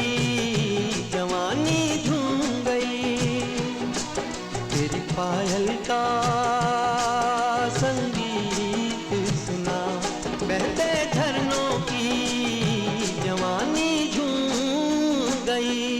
जवानी झूम गई। तेरी पायल का संगीत सुना, बहते झरनों की जवानी झूम गई।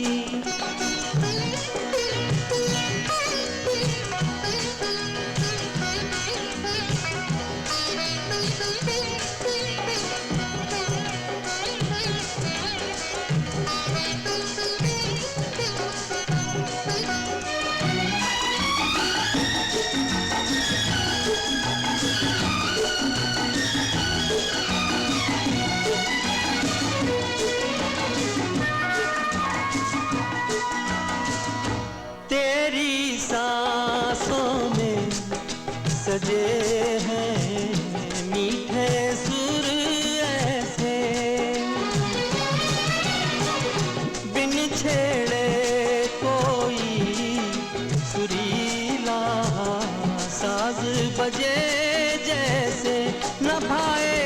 तेरी सांसों में सजे हैं मीठे सुर ऐसे, बिन छेड़े कोई सुरीला साज बजे जैसे, न भाए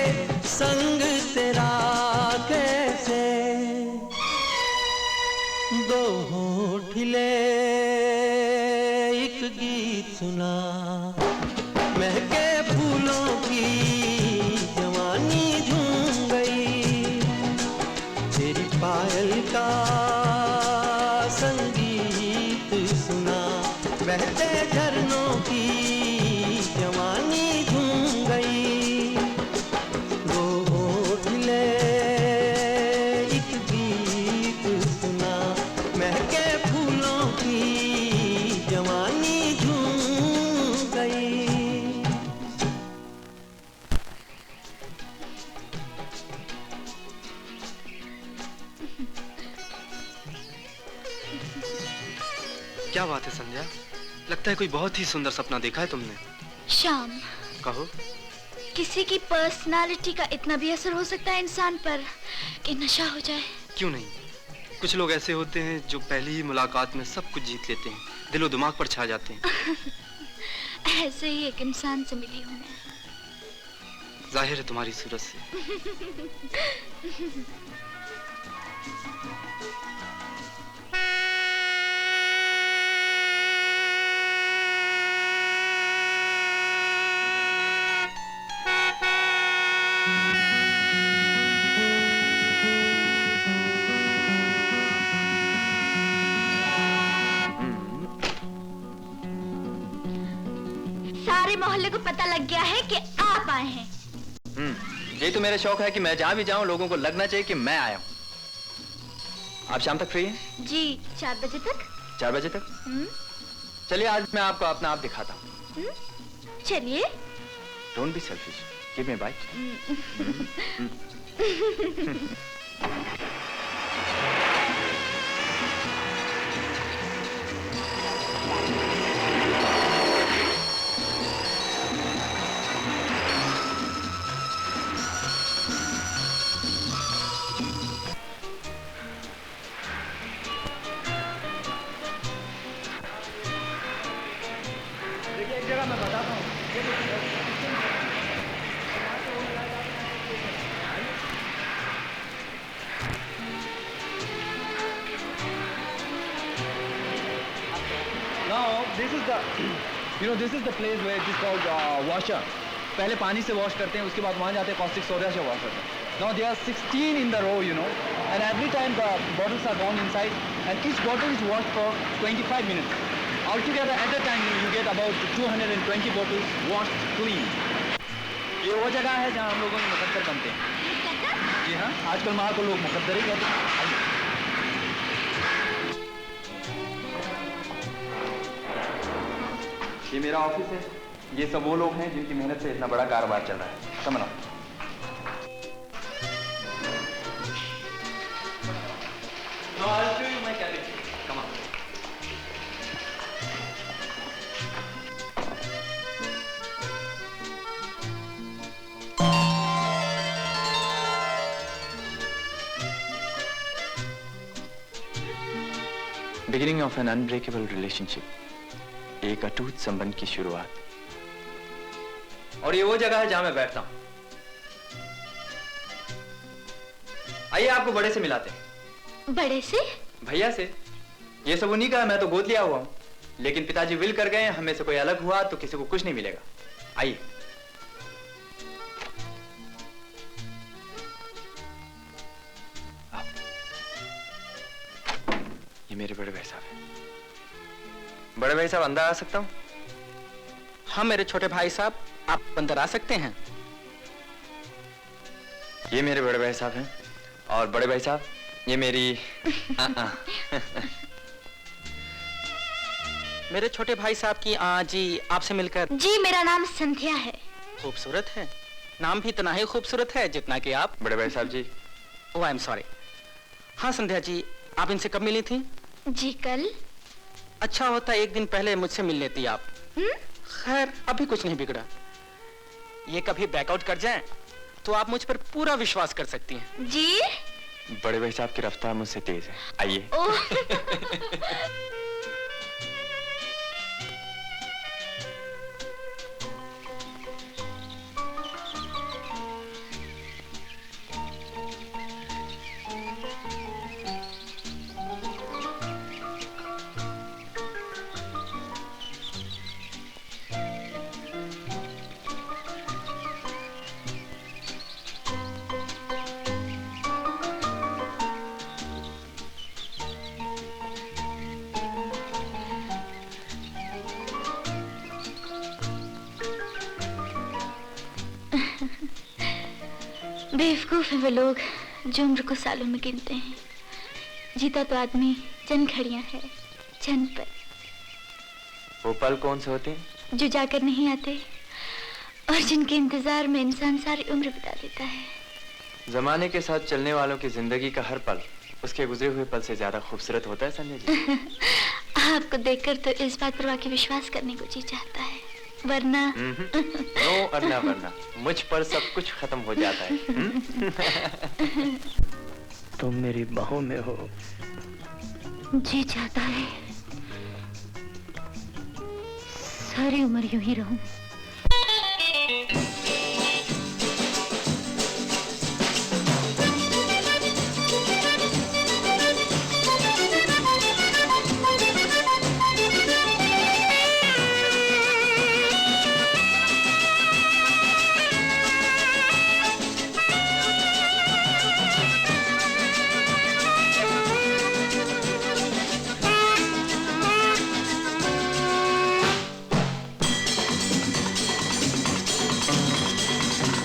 संग तेरा कैसे। दो होंठ ले एक गीत सुना, महके फूलों की जवानी झूम गई। तेरी पायल का संगीत सुना, बहते झरनों की जवानी झूम गई। दो होंठ ले एक गीत सुना, महके फूलों की जवानी झूम गई। क्या बात है संध्या, लगता है कोई बहुत ही सुंदर सपना देखा है तुमने। श्याम, कहो। किसी की पर्सनालिटी का इतना भी असर हो सकता है इंसान पर कि नशा हो जाए। क्यों नहीं, कुछ लोग ऐसे होते हैं जो पहली ही मुलाकात में सब कुछ जीत लेते हैं, दिलो दिमाग पर छा जाते हैं। ऐसे ही एक इंसान से मिली हूँ मैं। जाहिर है तुम्हारी सूरत से। सारे मोहल्ले को पता लग गया है कि आप आए हैं। यही तो मेरा शौक है कि मैं जहां भी जाऊं लोगों को लगना चाहिए कि मैं आया हूं। आप शाम तक फ्री हैं? जी 4 बजे तक। 4 बजे तक? चलिए आज मैं आपको अपना आप दिखाता हूँ। चलिए। Don't be selfish, give me bite. देखिए एक जगह मैं बताता हूँ। Now this is the, this is the place where it is called washer. पहले पानी से वॉश करते हैं, उसके बाद वहाँ जाते हैं caustic soda से वॉश करते हैं. Now there are 16 in the row, and every time the bottles are gone inside, and each bottle is washed for 25 minutes. Altogether at a time you get about 220 bottles washed clean. ये वो जगह है जहाँ हम लोगों के मुकद्दर बनते हैं। जी हाँ, आजकल माँ को लोग मुकद्दर ही कहते हैं। ये मेरा ऑफिस है, ये सब वो लोग हैं जिनकी मेहनत से इतना बड़ा कारोबार चल रहा है। समझ लो। Now I'll show you my cabin. Come on. Beginning of an unbreakable relationship, एक अटूट संबंध की शुरुआत। और ये वो जगह है जहां मैं बैठता हूं। आइए आपको बड़े से मिलाते हैं। बड़े से? भैया से। ये सब उन्हीं का है, मैं तो गोद लिया हुआ हूं। लेकिन पिताजी विल कर गए, हमें से कोई अलग हुआ तो किसी को कुछ नहीं मिलेगा। आइए। ये मेरे बड़े भाई साहब हैं। बड़े भाई साहब अंदर आ सकता हूं? हाँ मेरे छोटे भाई साहब, आप अंदर आ सकते हैं। ये मेरे बड़े भाई साहब हैं। और बड़े भाई साहब, ये मेरी मेरे छोटे भाई साहब की जी आपसे मिलकर। जी मेरा नाम संध्या है। खूबसूरत है, नाम भी इतना ही खूबसूरत है जितना कि आप। बड़े भाई साहब जी। ओह आई एम सॉरी। हाँ संध्या जी, आप इनसे कब मिली थी? जी कल। अच्छा होता एक दिन पहले मुझसे मिल लेती आप। खैर अभी कुछ नहीं बिगड़ा। ये कभी बैकआउट कर जाएं तो आप मुझ पर पूरा विश्वास कर सकती हैं। जी? बड़े भाई साहब की रफ्तार मुझसे तेज है। आइए। बेवकूफ है वे लोग जो उम्र को सालों में गिनते हैं। जीता तो आदमी चंद घड़ियां है, चंद पर। वो पल कौन से होते हैं? जो जाकर नहीं आते और जिनके इंतजार में इंसान सारी उम्र बिता देता है। जमाने के साथ चलने वालों की जिंदगी का हर पल उसके गुजरे हुए पल से ज्यादा खूबसूरत होता है संजय जी। आपको देखकर तो इस बात पर वाकई विश्वास करने को जी चाहता है, वरना नो अरना वरना मुझ पर सब कुछ खत्म हो जाता है। तुम मेरी बाहों में हो जी चाहता है सारी उम्र यूं ही रहूं।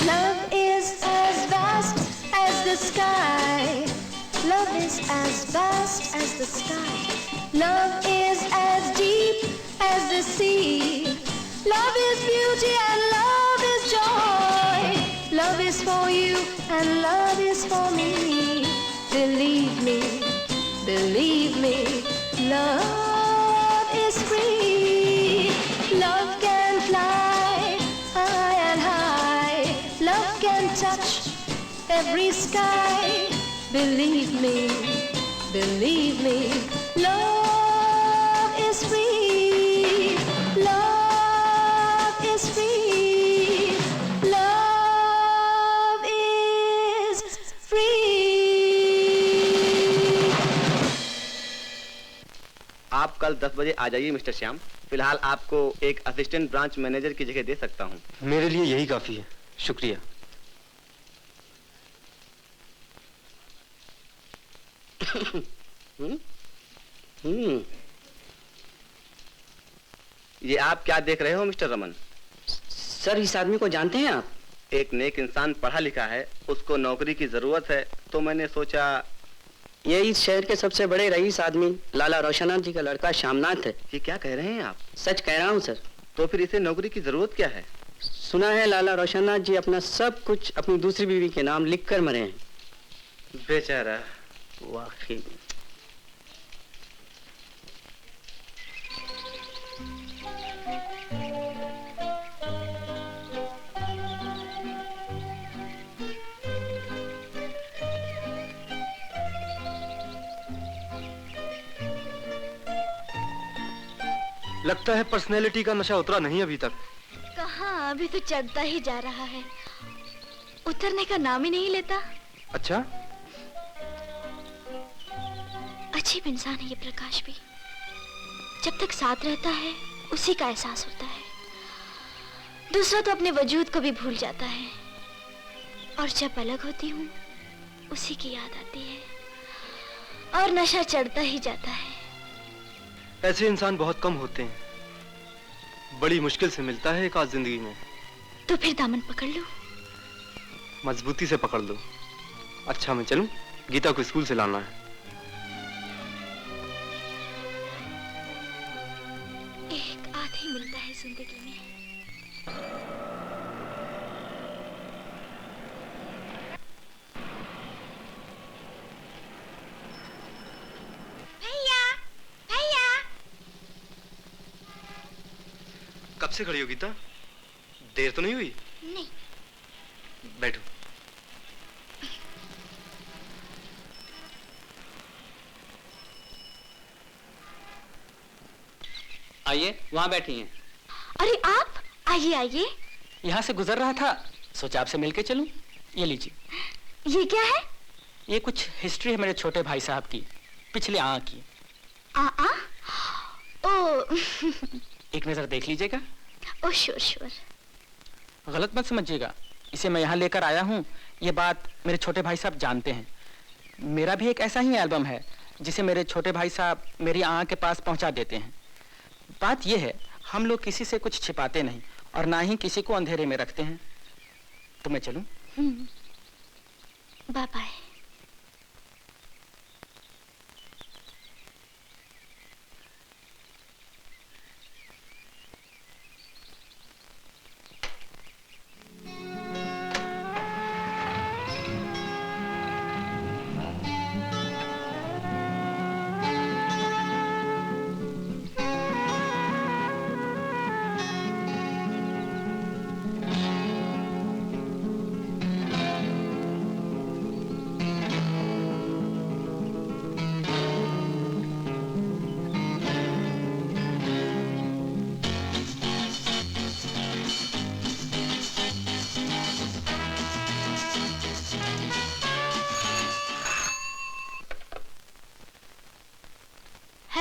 Love is as vast as the sky. Love is as vast as the sky. Love is as deep as the sea. Love is beauty and love is joy. Love is for you and love is for me. Believe me, love is free. Love can fly high and high. Love can touch every sky. Believe me, love is free. Love is free. Love is free. आप कल 10 बजे आ जाइए मिस्टर श्याम। फिलहाल आपको एक असिस्टेंट ब्रांच मैनेजर की जगह दे सकता हूँ। मेरे लिए यही काफी है, शुक्रिया। ये आप क्या देख रहे हो मिस्टर रमन? सर इस आदमी को जानते हैं आप? एक नेक इंसान पढ़ा लिखा है, उसको नौकरी की जरूरत है, तो मैंने सोचा। ये इस शहर के सबसे बड़े रईस आदमी लाला रोशननाथ जी का लड़का श्यामनाथ है। ये क्या कह रहे हैं आप? सच कह रहा हूँ सर। तो फिर इसे नौकरी की जरूरत क्या है? सुना है लाला रोशननाथ जी अपना सब कुछ अपनी दूसरी बीवी के नाम लिख कर मरे हैं। बेचारा। वाकई में। लगता है पर्सनैलिटी का नशा उतरा नहीं अभी तक। कहाँ, अभी तो चढ़ता ही जा रहा है, उतरने का नाम ही नहीं लेता। अच्छा, अजीब इंसान है ये प्रकाश भी। जब तक साथ रहता है उसी का एहसास होता है, दूसरा तो अपने वजूद को भी भूल जाता है, और जब अलग होती हूँ उसी की याद आती है और नशा चढ़ता ही जाता है। ऐसे इंसान बहुत कम होते हैं, बड़ी मुश्किल से मिलता है एक आध जिंदगी में। तो फिर दामन पकड़ लो, मजबूती से पकड़ लो। अच्छा मैं चलूं? गीता को स्कूल से लाना है। एक आधी मिलता है जिंदगी में। कब से खड़ी हो गीता? देर तो नहीं हुई? नहीं। बैठो। आइए, वहां बैठी हैं। अरे आप आइए आइए। यहाँ से गुजर रहा था, सोचा आपसे मिलके चलूं। ये लीजिए। ये क्या है? ये कुछ हिस्ट्री है मेरे छोटे भाई साहब की, पिछले आं की। ओ एक नजर देख लीजिएगा। ओ श्योर श्योर। गलत मत समझिएगा, इसे मैं यहाँ लेकर आया हूँ, ये बात मेरे छोटे भाई साहब जानते हैं। मेरा भी एक ऐसा ही एल्बम है जिसे मेरे छोटे भाई साहब मेरी आं के पास पहुँचा देते हैं। बात यह है, हम लोग किसी से कुछ छिपाते नहीं और ना ही किसी को अंधेरे में रखते हैं। तो मैं चलूं? Bye bye.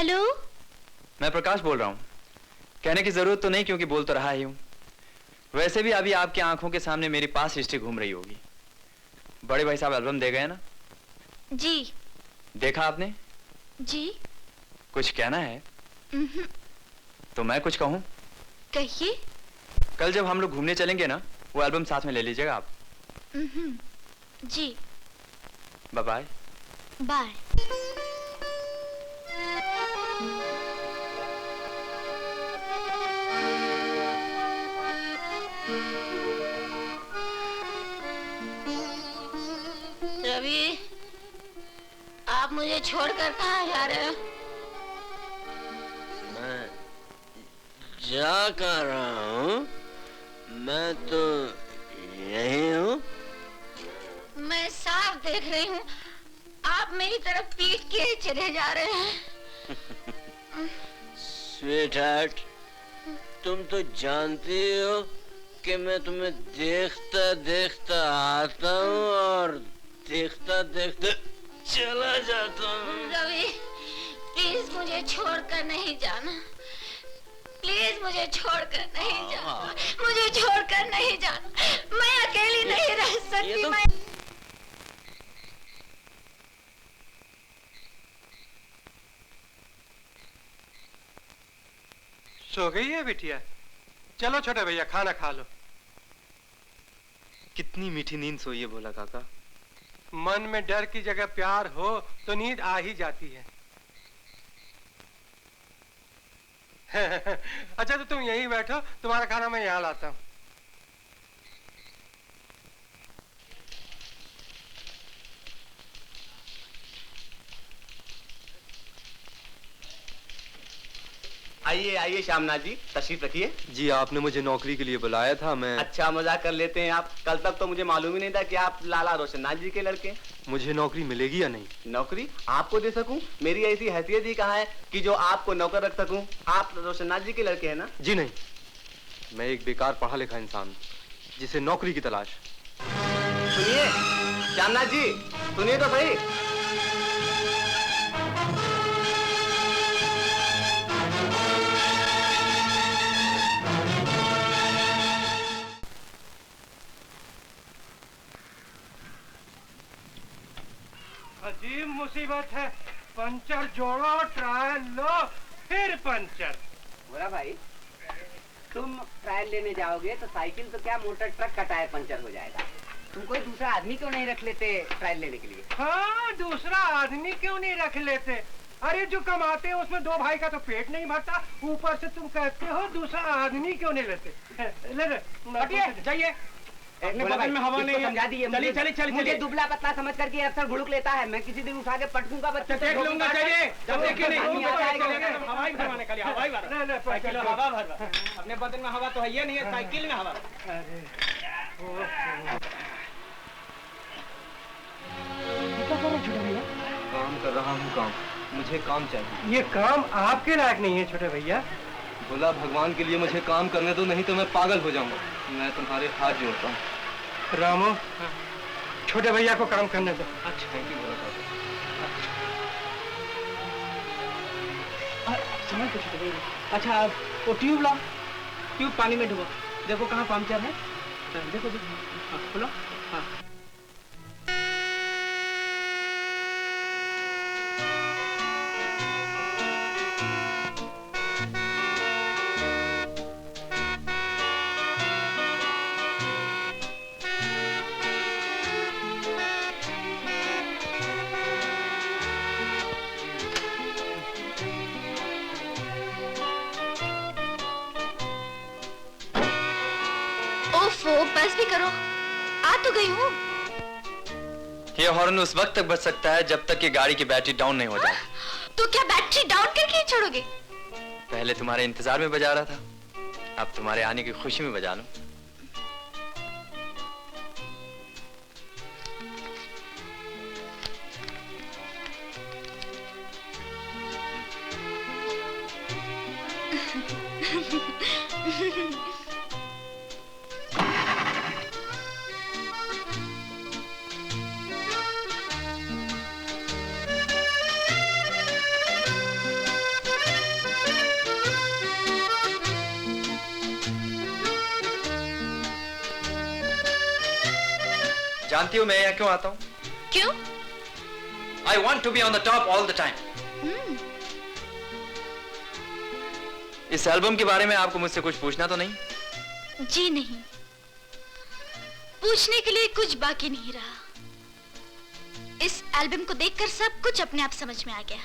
हेलो, मैं प्रकाश बोल रहा हूँ। कहने की जरूरत तो नहीं क्योंकि बोल तो रहा ही हूँ। वैसे भी अभी आपकी आंखों के सामने मेरी पास हिस्ट्री घूम रही होगी। बड़े भाई साहब एल्बम दे गए ना? जी। देखा आपने? जी। कुछ कहना है? तो मैं कुछ कहूँ? कहिए। कल जब हम लोग घूमने चलेंगे ना, वो एल्बम साथ में ले लीजिएगा आप। जी। Bye bye. बाय। रवि, आप मुझे छोड़कर कहाँ जा रहे हो? मैं जा कर रहा हूँ, मैं तो यही हूँ। मैं साफ देख रही हूँ, आप मेरी तरफ पीट के चले जा रहे हैं। स्वीटहार्ट, तुम तो जानती हो कि मैं तुम्हें देखता देखता आता हूँ और देखता देखता चला जाता हूँ। रवि, प्लीज मुझे छोड़कर नहीं जाना। प्लीज मुझे छोड़कर नहीं जाना। मुझे छोड़कर नहीं जाना। मैं अकेली नहीं रह सकती। मैं सो गई है बिटिया? चलो छोटे भैया खाना खा लो। कितनी मीठी नींद सोई है भोला काका। मन में डर की जगह प्यार हो तो नींद आ ही जाती है। अच्छा तो तुम यहीं बैठो, तुम्हारा खाना मैं यहाँ लाता हूँ। आइए आइए श्यामनाथ जी, तशरीफ रखिए। जी आपने मुझे नौकरी के लिए बुलाया था। मैं अच्छा मजाक कर लेते हैं आप। कल तक तो मुझे मालूम ही नहीं था कि आप लाला रोशननाथ जी के लड़के। मुझे नौकरी मिलेगी या नहीं? नौकरी आपको दे सकूं? मेरी ऐसी हैसियत ही कहाँ है कि जो आपको नौकर रख सकूं। आप रोशननाथ जी के लड़के हैं ना? जी नहीं, मैं एक बेकार पढ़ा लिखा इंसान हूं, जिसे नौकरी की तलाश। सुनिए श्यामनाथ जी, सुनिए तो सही। अजीब मुसीबत है। पंचर जोड़ो, ट्रायल लो, फिर पंचर। बोला भाई, तुम ट्रायल लेने जाओगे तो साइकिल तो क्या, मोटर ट्रक का टायर पंचर हो जाएगा। तुम कोई दूसरा आदमी क्यों नहीं रख लेते ट्रायल लेने के लिए? हाँ, दूसरा आदमी क्यों नहीं रख लेते? अरे जो कमाते हैं उसमें दो भाई का तो पेट नहीं भरता, ऊपर से तुम कहते हो दूसरा आदमी क्यों नहीं लेते? ले जाइए। अपने बगल में हवा नहीं है। समझा दिए। मुझे दुबला पतला समझ करके अक्सर भुड़क लेता है। मैं किसी दिन उठा के पटकूंगा बच्चे। देख लूंगा। चलिए जब देखिए नहीं हवाई भरवाने के लिए हवाई भर हवा भर। अपने बदन में हवा तो है ही नहीं है, साइकिल में हवा। काम कर रहा हूँ काम, मुझे काम चाहिए। ये काम आपके लायक नहीं है छोटे भैया। बोला भगवान के लिए मुझे काम करने दो, नहीं तो मैं पागल हो जाऊंगा। मैं तुम्हारे हाथ जोड़ता हूँ। रामू, छोटे भैया को काम करने दो। अच्छा थैंक यू बोला काका। समझ तो छोटे भैया। अच्छा वो ट्यूब लाओ, ट्यूब पानी में डुबो, देखो कहाँ पंचर है। देखो देखो, खोलो। हाँ ओफो, बस भी करो, आ तो गई हूँ। ये हॉर्न उस वक्त तक बज सकता है जब तक ये गाड़ी की बैटरी डाउन नहीं हो जाए। तो क्या बैटरी डाउन करके ही छोड़ोगे? पहले तुम्हारे इंतजार में बजा रहा था, अब तुम्हारे आने की खुशी में बजा लूं। जानती हो मैं यहाँ क्यों आता हूँ? क्यों? I want to be on the top all the time. इस एल्बम के बारे में आपको मुझसे कुछ पूछना तो नहीं? जी नहीं, पूछने के लिए कुछ बाकी नहीं रहा। इस एल्बम को देखकर सब कुछ अपने आप समझ में आ गया।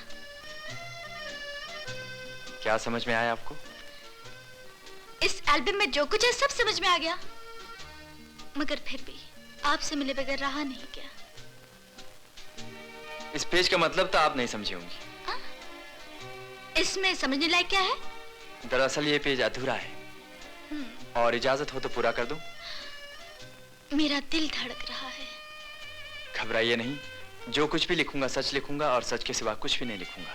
क्या समझ में आया आपको? इस एल्बम में जो कुछ है सब समझ में आ गया, मगर फिर भी आपसे मिले बगैर रहा नहीं गया। इस पेज का मतलब तो आप नहीं समझी होंगी। इसमें समझने लायक क्या है? दरअसल ये पेज अधूरा है, और इजाजत हो तो पूरा कर दूं? मेरा दिल धड़क रहा है। घबराइए नहीं, जो कुछ भी लिखूंगा सच लिखूंगा, और सच के सिवा कुछ भी नहीं लिखूंगा।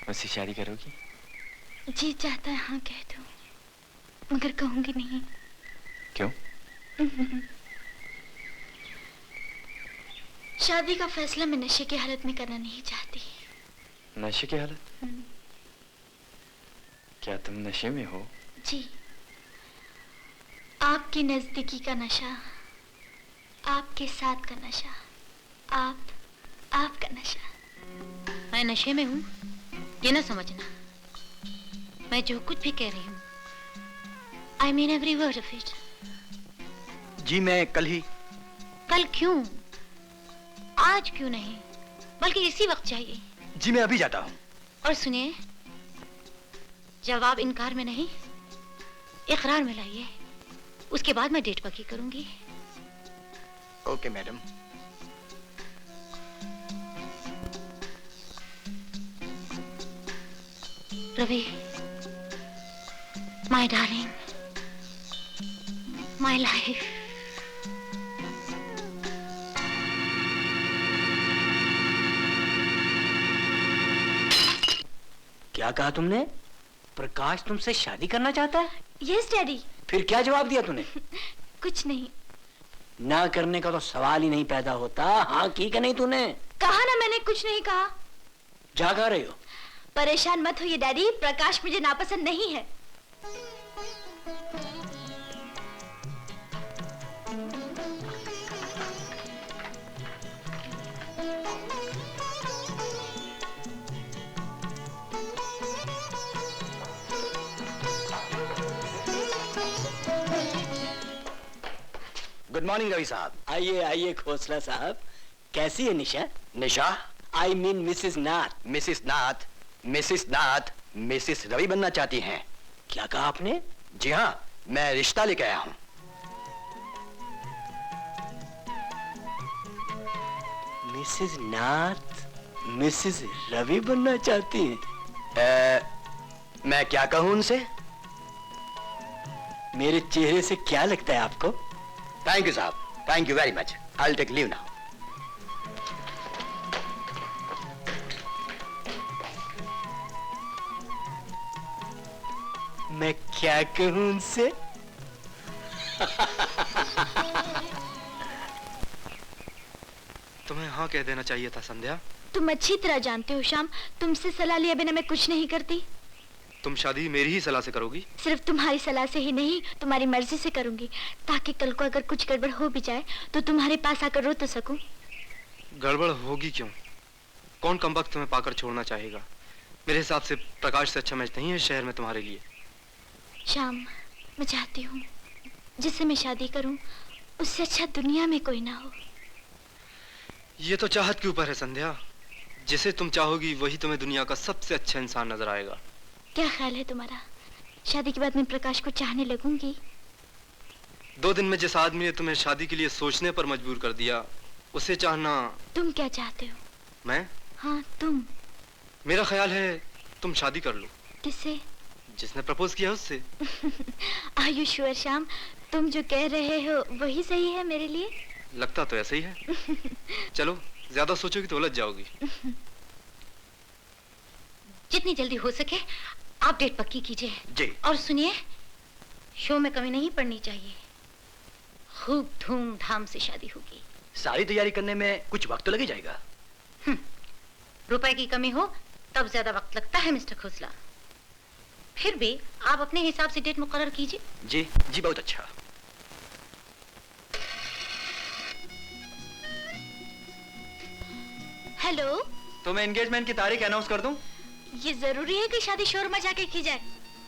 मुझसे शादी करोगी? जी चाहता है हाँ कह दो, मगर कहूंगी नहीं। क्यों? शादी का फैसला मैं नशे की हालत में करना नहीं चाहती। नशे की हालत? क्या तुम नशे में हो? जी, आपकी नजदीकी का नशा, आपके साथ का नशा, आपका नशा। मैं नशे में हूँ ये ना समझना। मैं जो कुछ भी कह रही हूँ I mean every word of it. जी मैं कल ही। कल क्यों? आज क्यों नहीं? बल्कि इसी वक्त चाहिए। जी मैं अभी जाता हूँ। और सुनिए, जवाब इनकार में नहीं, इकरार में लाइए। उसके बाद मैं डेट पक्की करूंगी। Okay madam. Ravi, my darling, my life. क्या कहा तुमने? प्रकाश तुमसे शादी करना चाहता है? Yes daddy. फिर क्या जवाब दिया तूने? कुछ नहीं। ना करने का तो सवाल ही नहीं पैदा होता। हाँ की कि नहीं तूने? कहा ना मैंने कुछ नहीं कहा। जा कह रही हो? परेशान मत होइए डैडी, प्रकाश मुझे नापसंद नहीं है। गुड मॉर्निंग रवि साहब। आइए आइए खोसला साहब। कैसी है Nisha? Nisha? I mean Mrs Nath. Mrs Nath? Mrs Nath Mrs Ravi बनना चाहती हैं। क्या कहा आपने? जी हाँ, मैं रिश्ता लेके आया हूँ। मिसेस नाथ मिसेस रवि बनना चाहती हैं? मैं क्या कहूँ उनसे? मेरे चेहरे से क्या लगता है आपको? थैंक यू साहब, thank you very much. I will take leave now. मैं क्या कहूं उनसे? तुम्हें हाँ कह देना चाहिए था संध्या। तुम अच्छी तरह जानते हो श्याम, तुमसे सलाह लिए बिना मैं कुछ नहीं करती। तुम शादी मेरी ही सलाह से करोगी? सिर्फ तुम्हारी सलाह से ही नहीं, तुम्हारी मर्जी से करूंगी, ताकि कल को अगर कुछ गड़बड़ हो भी जाए तो तुम्हारे पास आकर रो तो सकूं। गड़बड़ होगी क्यों? कौन कमबख्त तुम्हें पाकर छोड़ना चाहेगा? मेरे हिसाब से प्रकाश से अच्छा मैच नहीं है शहर में तुम्हारे लिए। श्याम, मैं चाहती हूँ जिससे मैं शादी करूं उससे अच्छा दुनिया में कोई ना हो। ये तो चाहत के ऊपर है संध्या। जिसे तुम चाहोगी वही तुम्हें दुनिया का सबसे अच्छा इंसान नजर आएगा। क्या ख्याल है तुम्हारा? शादी के बाद मैं प्रकाश को चाहने लगूंगी? 2 दिन में जिस आदमी ने तुम्हें शादी के लिए सोचने पर मजबूर कर दिया, उसे चाहना। तुम क्या चाहते हो? मैं? हाँ तुम। मेरा ख्याल है तुम शादी कर लो। किससे? जिसने प्रपोज किया उससे। Are you sure Shyam? तुम जो कह रहे हो वही सही है मेरे लिए? लगता तो ऐसा ही है। चलो, ज्यादा सोचोगी तो उलझ जाओगी। जितनी जल्दी हो सके आप डेट पक्की कीजिए। जी। और सुनिए, शो में कमी नहीं पड़नी चाहिए। खूब धूमधाम से शादी होगी। सारी तैयारी करने में कुछ वक्त तो लग ही जाएगा। रुपए की कमी हो तब ज्यादा वक्त लगता है मिस्टर खोसला। फिर भी आप अपने हिसाब से डेट मुकर्रर कीजिए। जी जी, बहुत अच्छा। हेलो, तो मैं एंगेजमेंट की तारीख अनाउंस कर दूं? ये जरूरी है कि शादी शोर मचा के की जाए?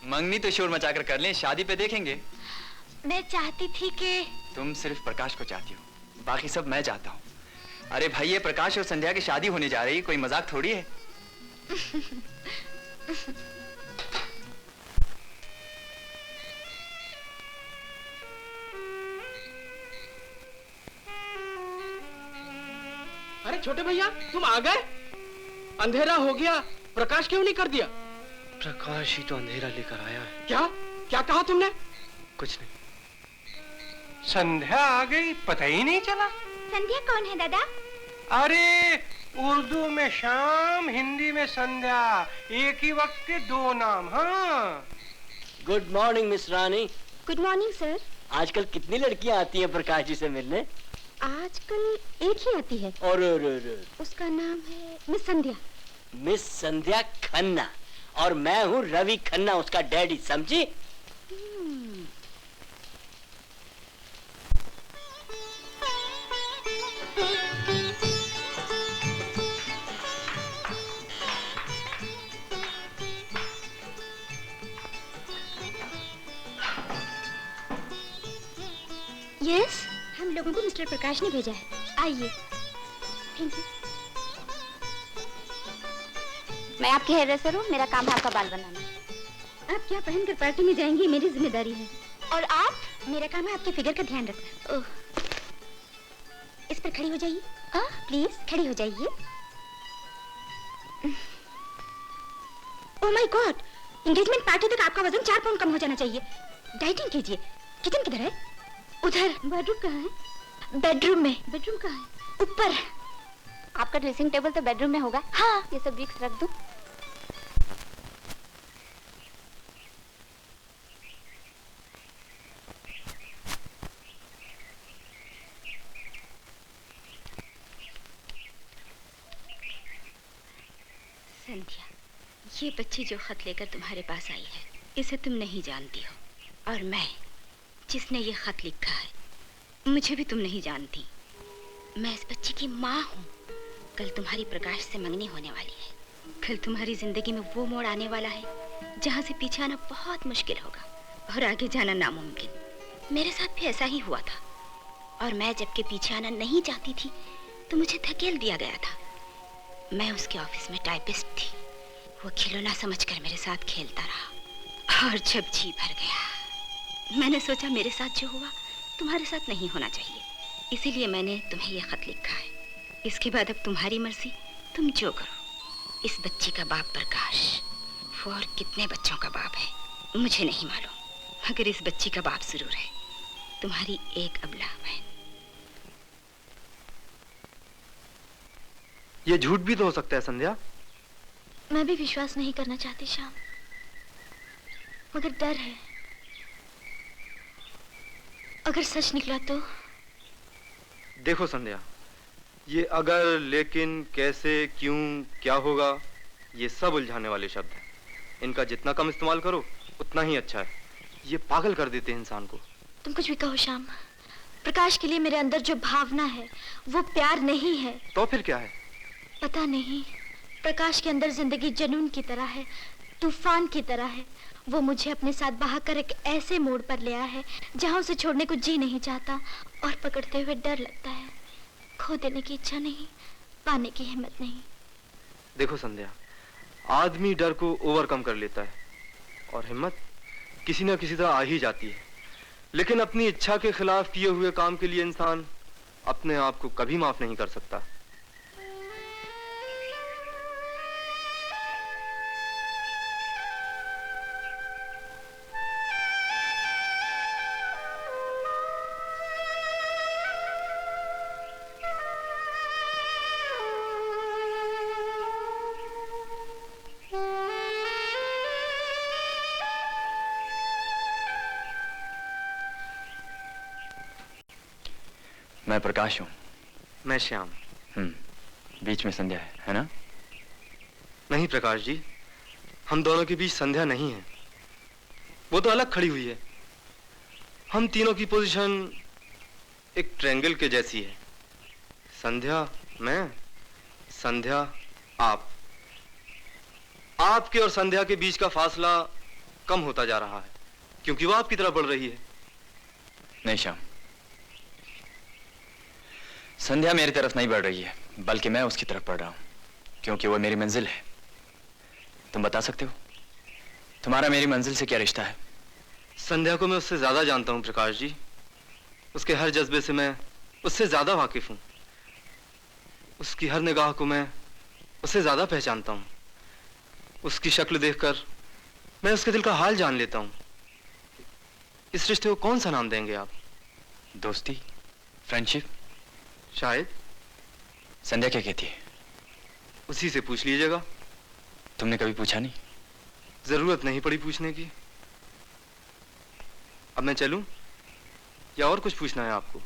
मंगनी तो शोर मचाकर कर लें, शादी पे देखेंगे। मैं चाहती थी कि तुम सिर्फ प्रकाश को चाहती हो, बाकी सब मैं चाहता हूँ। अरे भाई, ये प्रकाश और संध्या की शादी होने जा रही है, कोई मजाक थोड़ी है। अरे छोटे भैया, तुम आ गए? अंधेरा हो गया, प्रकाश क्यों नहीं कर दिया? प्रकाश ही तो अंधेरा लेकर आया है। क्या क्या कहा तुमने? कुछ नहीं। संध्या आ गई, पता ही नहीं चला। संध्या कौन है दादा? अरे उर्दू में शाम, हिंदी में संध्या, एक ही वक्त के 2 नाम। हाँ। Good morning miss Rani. Good morning sir. आजकल कितनी लड़कियां आती हैं प्रकाश जी से मिलने? आजकल एक ही आती है और उसका नाम है मिस संध्या। मिस संध्या खन्ना, और मैं हूँ रवि खन्ना, उसका डैडी, समझी? यस, हम लोगों को मिस्टर प्रकाश ने भेजा है। आइए। Thank you. मैं आपकी हेयर ड्रेसर हूँ, मेरा काम है आपका बाल बनाना। आप क्या पहनकर पार्टी में जाएंगी मेरी जिम्मेदारी है। और आप? मेरा काम है आपके फिगर का ध्यान रखना। इस पर खड़ी हो जाइए। प्लीज खड़ी हो जाइए। Oh my God, engagement party तक आपका वजन 4 पाउंड कम हो जाना चाहिए। डाइटिंग कीजिए। किचन किधर है? उधर। बेडरूम कहाँ है? बेडरूम में। बेडरूम कहाँ है? ऊपर। आपका ड्रेसिंग टेबल तो बेडरूम में होगा। हाँ। ये सब विक्स रख दूं? संध्या, ये बच्ची जो खत लेकर तुम्हारे पास आई है, इसे तुम नहीं जानती हो, और मैं जिसने ये खत लिखा है, मुझे भी तुम नहीं जानती। मैं इस बच्ची की माँ हूँ। कल तुम्हारी प्रकाश से मंगनी होने वाली है। कल तुम्हारी जिंदगी में वो मोड़ आने वाला है जहाँ से पीछे आना बहुत मुश्किल होगा और आगे जाना नामुमकिन। मेरे साथ भी ऐसा ही हुआ था, और मैं जबकि पीछे आना नहीं चाहती थी तो मुझे धकेल दिया गया था। मैं उसके ऑफिस में टाइपिस्ट थी। वो खिलौना समझकर मेरे साथ खेलता रहा, और जब जी भर गया मैंने सोचा मेरे साथ जो हुआ तुम्हारे साथ नहीं होना चाहिए, इसीलिए मैंने तुम्हें यह खत लिखा है। इसके बाद अब तुम्हारी मर्जी, तुम जो करो। इस बच्ची का बाप प्रकाश, वो और कितने बच्चों का बाप है मुझे नहीं मालूम, मगर इस बच्ची का बाप जरूर है, तुम्हारी एक अबला बहन। ये झूठ भी तो हो सकता है संध्या। मैं भी विश्वास नहीं करना चाहती श्याम, मगर डर है। अगर सच निकला तो? देखो संध्या, ये अगर, लेकिन, कैसे, क्यों, क्या होगा, ये सब उलझाने वाले शब्द हैं। इनका जितना कम इस्तेमाल करो उतना ही अच्छा है। ये पागल कर देते हैं इंसान को। तुम कुछ भी कहो श्याम, प्रकाश के लिए मेरे अंदर जो भावना है वो प्यार नहीं है। तो फिर क्या है? पता नहीं। प्रकाश के अंदर जिंदगी जुनून की तरह है, तूफान की तरह है। वो मुझे अपने साथ बहाकर एक ऐसे मोड़ पर ले आया है जहां उसे छोड़ने को जी नहीं चाहता, और पकड़ते हुए डर लगता है। खो देने की इच्छा नहीं, पाने की हिम्मत नहीं। देखो संध्या, आदमी डर को ओवरकम कर लेता है, और हिम्मत किसी न किसी तरह आ ही जाती है। लेकिन अपनी इच्छा के खिलाफ किए हुए काम के लिए इंसान अपने आप को कभी माफ नहीं कर सकता। मैं प्रकाश हूँ। मैं श्याम। बीच में संध्या है ना? नहीं प्रकाश जी, हम दोनों के बीच संध्या नहीं है। वो तो अलग खड़ी हुई है। हम तीनों की पोजीशन एक ट्रायंगल के जैसी है। संध्या मैं, संध्या आप। आपके और संध्या के बीच का फासला कम होता जा रहा है, क्योंकि वो आपकी तरफ बढ़ रही है। नहीं श्याम, संध्या मेरी तरफ नहीं बढ़ रही है, बल्कि मैं उसकी तरफ बढ़ रहा हूं, क्योंकि वो मेरी मंजिल है। तुम बता सकते हो तुम्हारा मेरी मंजिल से क्या रिश्ता है? संध्या को मैं उससे ज्यादा जानता हूं प्रकाश जी। उसके हर जज्बे से मैं उससे ज्यादा वाकिफ हूं। उसकी हर निगाह को मैं उससे ज्यादा पहचानता हूं। उसकी शक्ल देखकर मैं उसके दिल का हाल जान लेता हूं। इस रिश्ते को कौन सा नाम देंगे आप? दोस्ती, फ्रेंडशिप? शायद। संध्या क्या कहती है? उसी से पूछ लीजिएगा। तुमने कभी पूछा नहीं? जरूरत नहीं पड़ी पूछने की। अब मैं चलूं? या और कुछ पूछना है आपको?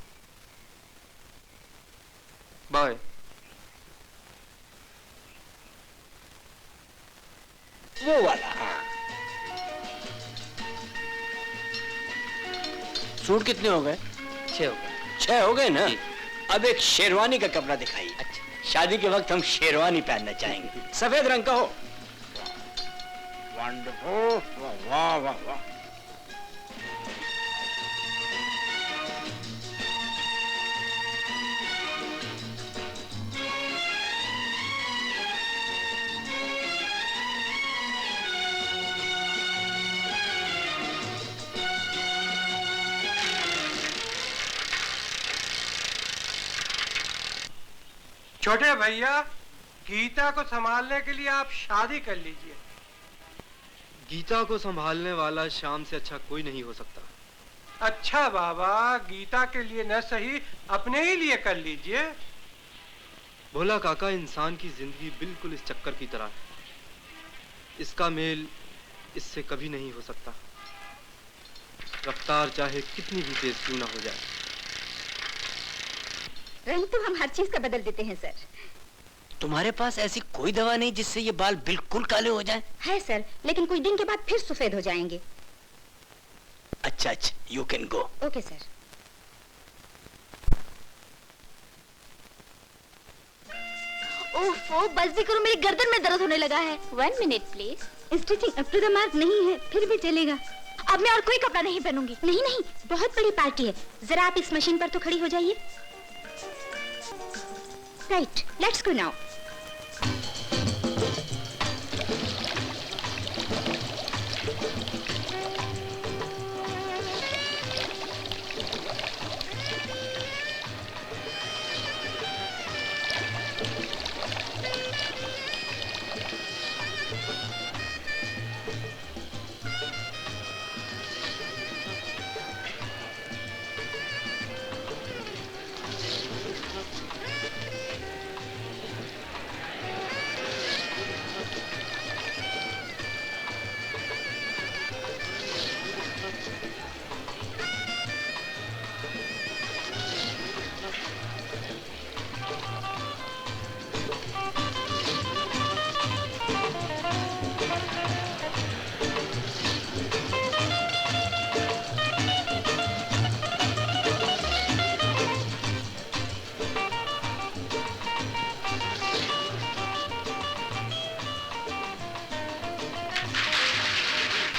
बाय। वो वाला, हाँ। सूट कितने हो गए? 6 हो गए। 6 हो गए ना? अब एक शेरवानी का कपड़ा दिखाइए। अच्छा। शादी के वक्त हम शेरवानी पहनना चाहेंगे, सफेद रंग का हो। वंडरफुल, वाह वाह वाह। छोटे भैया, गीता को संभालने के लिए आप शादी कर लीजिए। गीता को संभालने वाला श्याम से अच्छा कोई नहीं हो सकता। अच्छा बाबा, गीता के लिए न सही अपने ही लिए कर लीजिए। भोला काका, इंसान की जिंदगी बिल्कुल इस चक्कर की तरह है। इसका मेल इससे कभी नहीं हो सकता, रफ्तार चाहे कितनी भी तेज क्यों ना हो जाए। रंग तो हम हर चीज का बदल देते हैं सर। तुम्हारे पास ऐसी कोई दवा नहीं जिससे ये बाल बिल्कुल काले हो जाएं? है सर, लेकिन कुछ दिन के बाद फिर सफेद हो जाएंगे। अच्छा अच्छा, you can go. Okay sir. ओफो, बल्दी करो, मेरी गर्दन में दर्द होने लगा है। 1 minute please. Stitching up to the mark नहीं है, फिर भी चलेगा। अब मैं और कोई कपड़ा नहीं पहनूंगी। नहीं नहीं, बहुत बड़ी पार्टी है, जरा आप इस मशीन पर तो खड़ी हो जाइए। Right, let's go now.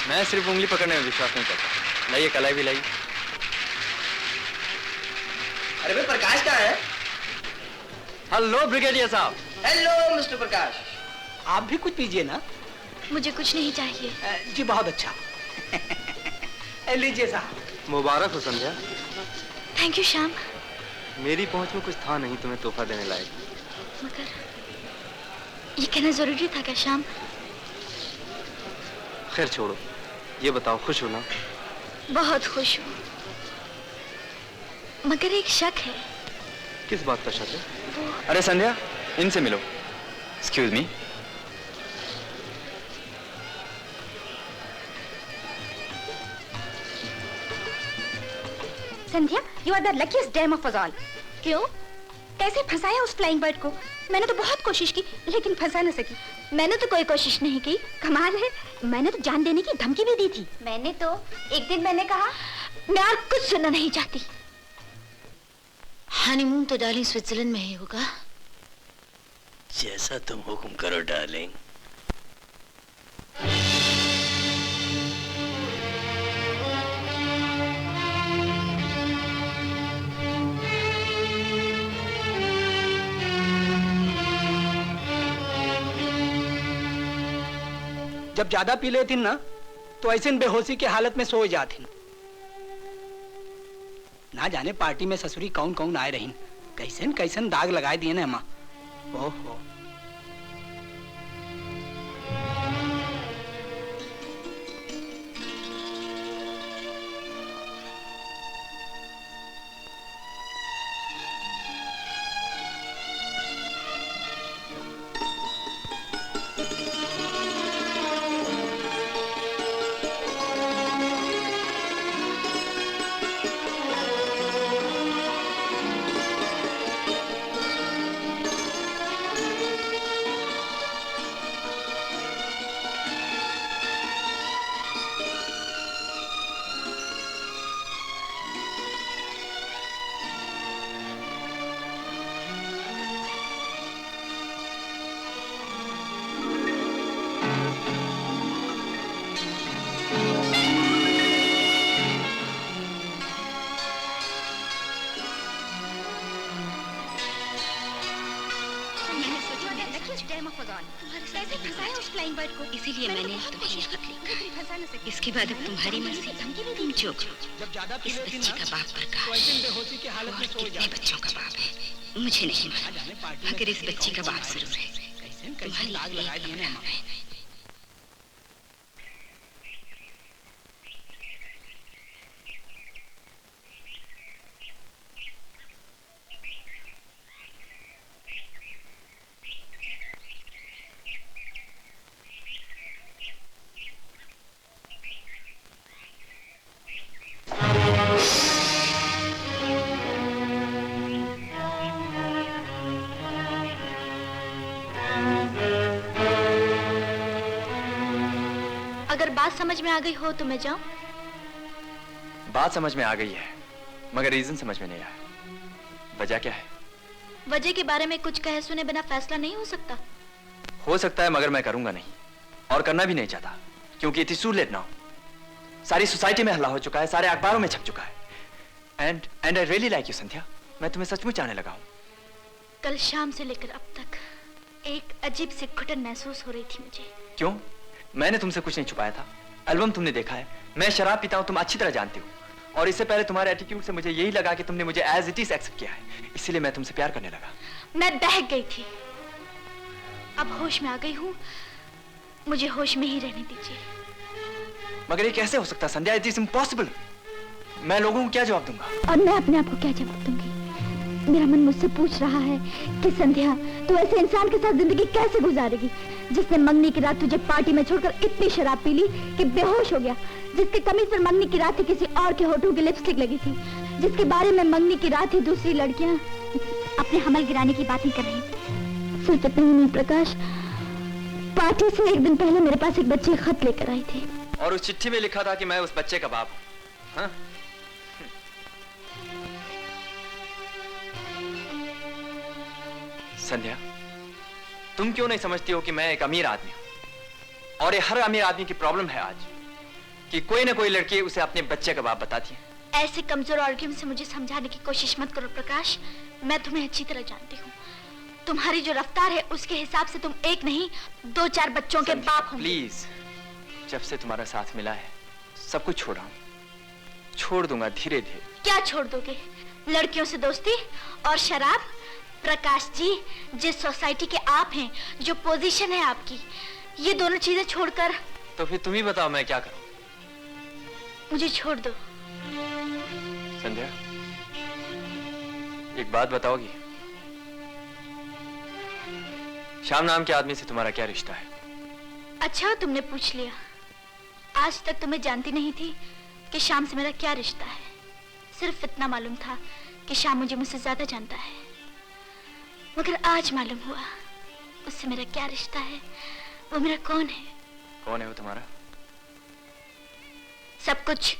मैं सिर्फ उंगली पकड़ने में विश्वास नहीं करता। लाइए कलाई भी लाइए। अरे भाई, प्रकाश कहाँ है? हेलो ब्रिगेडियर साहब। हेलो मिस्टर प्रकाश। आप भी कुछ पीजिए ना। मुझे कुछ नहीं चाहिए। जी बहुत अच्छा। लीजिए साहब। मुबारक हो संध्या। Thank you Shyam. मेरी पहुंच में कुछ था नहीं तुम्हें तोहफा देने लायक, मगर ये कहना जरूरी था क्या श्याम? खैर छोड़ो, ये बताओ खुश हो ना? बहुत खुश हूँ, मगर एक शक है। किस बात का शक है? अरे संध्या, इनसे मिलो। Excuse me. Sandhya, you are the luckiest dame of us all. क्यों? कैसे फंसाया उस फ्लाइंग बर्ड को? मैंने तो बहुत कोशिश की, लेकिन फंसा न सकी। मैंने तो कोई कोशिश नहीं की। कमाल है, मैंने तो जान देने की धमकी भी दी थी। मैंने तो एक दिन मैंने कहा मैं और कुछ सुनना नहीं चाहती। हनीमून तो डार्लिंग स्विट्जरलैंड में ही होगा। जैसा तुम हुक्म करो डार्लिंग। जब ज्यादा पी लेती ना तो ऐसे बेहोशी की हालत में सो जाती। ना जाने पार्टी में ससुरी कौन कौन आए रही, कैसन कैसन दाग लगाए दिए ना माँ। ओहो। कैसे फंसाया उस फ्लाइंग बर्ड को? इसीलिए मैंने तुम्हें ये खत लिखा। इसके बाद अब तुम्हारी मर्जी, तुम जो करो। इस बच्ची का बाप प्रकाश और कितने बच्चों का बाप है मुझे नहीं मालूम, मगर इस बच्ची का बाप जरूर है। तुम्हारी एक नाम है। अगर बात समझ में आ गई हो तो मैं जाऊं? बात समझ में आ गई है, मगर रीजन समझ में नहीं आया। वजह क्या है? वजह के बारे में कुछ कहे सुने बिना फैसला नहीं हो सकता। हो सकता है, मगर मैं करूंगा नहीं और करना भी नहीं चाहता, क्योंकि it is too late now. सारी सोसाइटी में हल्ला हो चुका है, सारे अखबारों में छप चुका है। And I really like you Sandhya. मैं तुम्हें सचमुच चाहने लगा हूं। कल शाम से लेकर अब तक एक अजीब सी घुटन महसूस हो रही थी मुझे। क्यों? मैंने तुमसे कुछ नहीं छुपाया था। एल्बम तुमने देखा है, मैं शराब पीता हूं, तुम अच्छी तरह जानती हो। और इससे पहले तुम्हारे एटीट्यूड से मुझे यही लगा कि तुमने मुझे एज इट इज एक्सेप्ट किया है, इसीलिए मैं तुमसे प्यार करने लगा। मैं बहक गई थी, अब होश में आ गई हूं। मुझे होश में ही रहने दीजिए। मगर ये कैसे हो सकता संध्या? It is impossible. मैं लोगों को क्या जवाब दूंगा? और मैं अपने आप को क्या जवाब दूंगी? मेरा मन मुझसे पूछ रहा है कि संध्या, तू ऐसे इंसान के साथ जिंदगी कैसे गुजारेगी जिसने मंगनी की रात तुझे पार्टी में छोड़कर इतनी शराब पी ली कि बेहोश हो गया, जिसके कमीज पर मंगनी की रात ही किसी और के होठों की लिपस्टिक लगी थी, जिसके बारे में मंगनी की रात ही दूसरी लड़कियां अपने हमल गिराने की बातें कर रही थी। सिर्फ इतना ही नहीं प्रकाश, पार्टी से एक दिन पहले मेरे पास एक बच्चे खत लेकर आई थी और उस चिट्ठी में लिखा था कि मैं उस बच्चे का बाप हूं। हाँ? संध्या, तुम क्यों नहीं समझती हो कि मैं एक अमीर आदमी हूं? और ये हर अमीर आदमी की प्रॉब्लम है आज कि कोई ना कोई लड़की उसे अपने बच्चे का बाप बताती है। ऐसे कमजोर आर्ग्यूमेंट से मुझे समझाने की कोशिश मत करो प्रकाश। मैं तुम्हें अच्छी तरह जानती हूँ। तुम्हारी जो रफ्तार है उसके हिसाब से तुम एक नहीं 2-4 बच्चों के बाप होंगे। प्लीज, जब से तुम्हारा साथ मिला है सब कुछ छोड़ा हूं, छोड़ दूंगा धीरे धीरे। क्या छोड़ दोगे? लड़कियों से दोस्ती और शराब? प्रकाश जी, जिस सोसाइटी के आप हैं, जो पोजीशन है आपकी, ये दोनों चीजें छोड़कर। तो फिर तुम ही बताओ मैं क्या करूं? मुझे छोड़ दो। संध्या, एक बात बताओगी? श्याम नाम के आदमी से तुम्हारा क्या रिश्ता है? अच्छा तुमने पूछ लिया। आज तक तुम्हें जानती नहीं थी कि श्याम से मेरा क्या रिश्ता है। सिर्फ इतना मालूम था कि श्याम मुझसे ज्यादा जानता है, मगर आज मालूम हुआ उससे मेरा क्या रिश्ता है। वो मेरा कौन है? कौन है वो तुम्हारा? सब कुछ।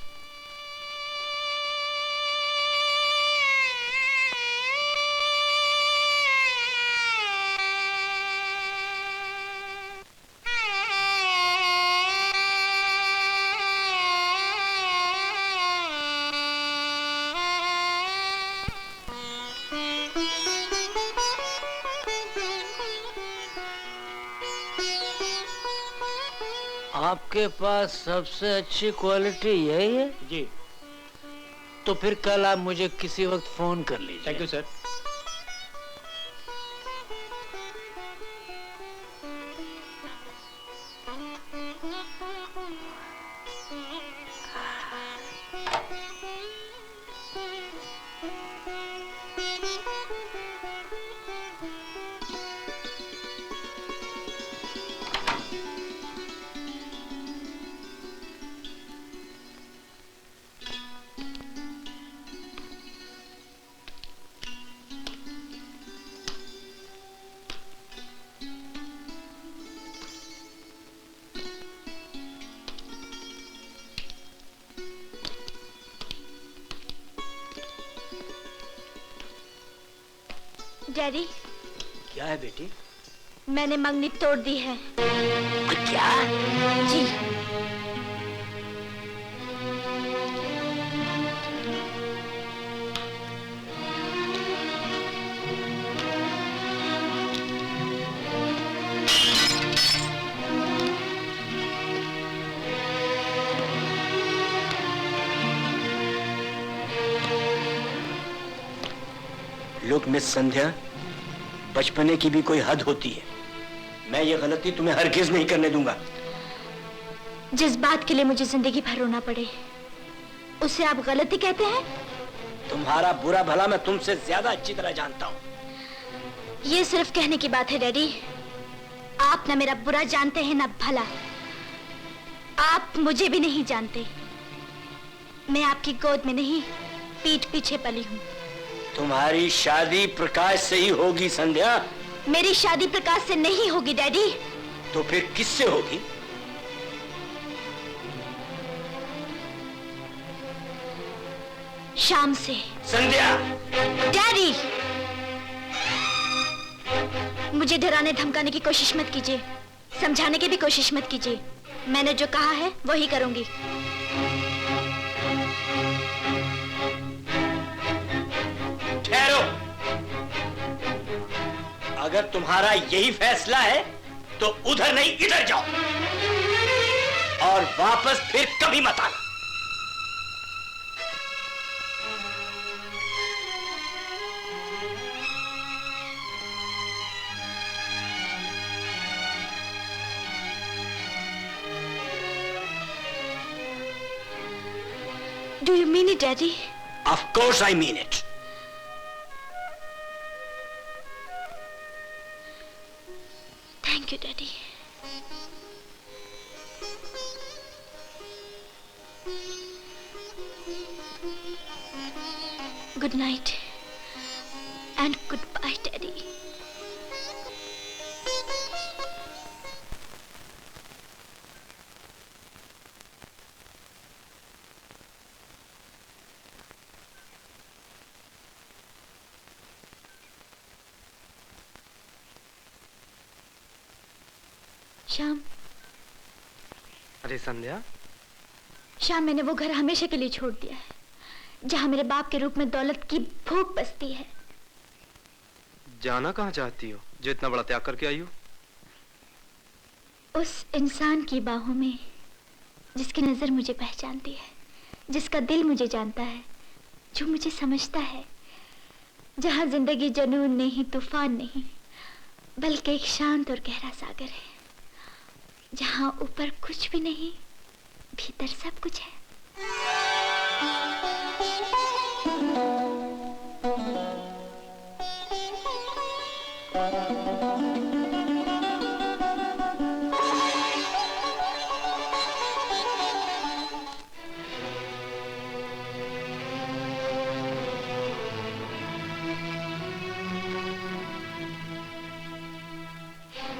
आपके पास सबसे अच्छी क्वालिटी यही है जी। तो फिर कल आप मुझे किसी वक्त फोन कर लीजिए। Thank you sir. डैडी, क्या है बेटी? मैंने मंगनी तोड़ दी है। क्या? जी। लुक मिस संध्या, बचपने की भी कोई हद होती है। मैं ये गलती तुम्हें हरगिज नहीं करने दूंगा। जिस बात के लिए मुझे जिंदगी भर रोना पड़े उसे आप गलती कहते हैं? तुम्हारा बुरा भला मैं तुमसे ज्यादा अच्छी तरह जानता हूं। ये सिर्फ कहने की बात है डैडी। आप ना मेरा बुरा जानते हैं ना भला। आप मुझे भी नहीं जानते। मैं आपकी गोद में नहीं, पीठ पीछे पली हूँ। तुम्हारी शादी प्रकाश से ही होगी संध्या। मेरी शादी प्रकाश से नहीं होगी डैडी। तो फिर किससे होगी? शाम से। संध्या! डैडी, मुझे डराने धमकाने की कोशिश मत कीजिए, समझाने की भी कोशिश मत कीजिए। मैंने जो कहा है वही करूंगी। ठहरो। अगर तुम्हारा यही फैसला है तो उधर नहीं इधर जाओ और वापस फिर कभी मत आना। Do you mean it, Daddy? Of course I mean it. Thank you, Daddy. Good night. And goodbye, Daddy. Shyam, अरे संध्या, श्याम, मैंने वो घर हमेशा के लिए छोड़ दिया है जहां मेरे बाप के रूप में दौलत की भूख बसती है। जाना कहाँ चाहती हो जो इतना बड़ा त्याग करके आई हो? उस इंसान की बाहों में जिसकी नजर मुझे पहचानती है, जिसका दिल मुझे जानता है, जो मुझे समझता है, जहां जिंदगी जुनून नहीं, तूफान नहीं, बल्कि एक शांत और गहरा सागर है, जहां ऊपर कुछ भी नहीं, भीतर सब कुछ है।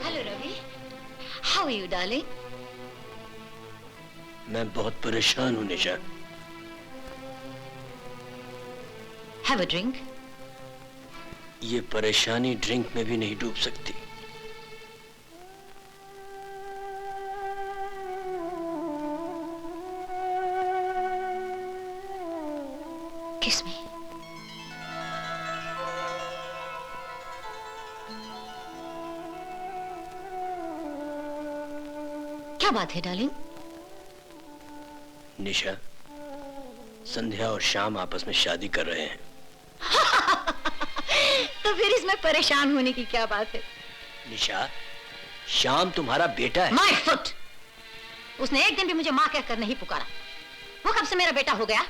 Hello Ravi, how are you darling? मैं बहुत परेशान हूं निशा। Have a drink. ये परेशानी ड्रिंक में भी नहीं डूब सकती। किस में? क्या बात है डार्लिंग? निशा, संध्या और श्याम आपस में शादी कर रहे हैं। तो फिर इसमें परेशान होने की क्या बात है? निशा, श्याम तुम्हारा बेटा है। My foot! उसने एक दिन भी मुझे माँ कहकर नहीं पुकारा। वो कब से मेरा बेटा हो गया?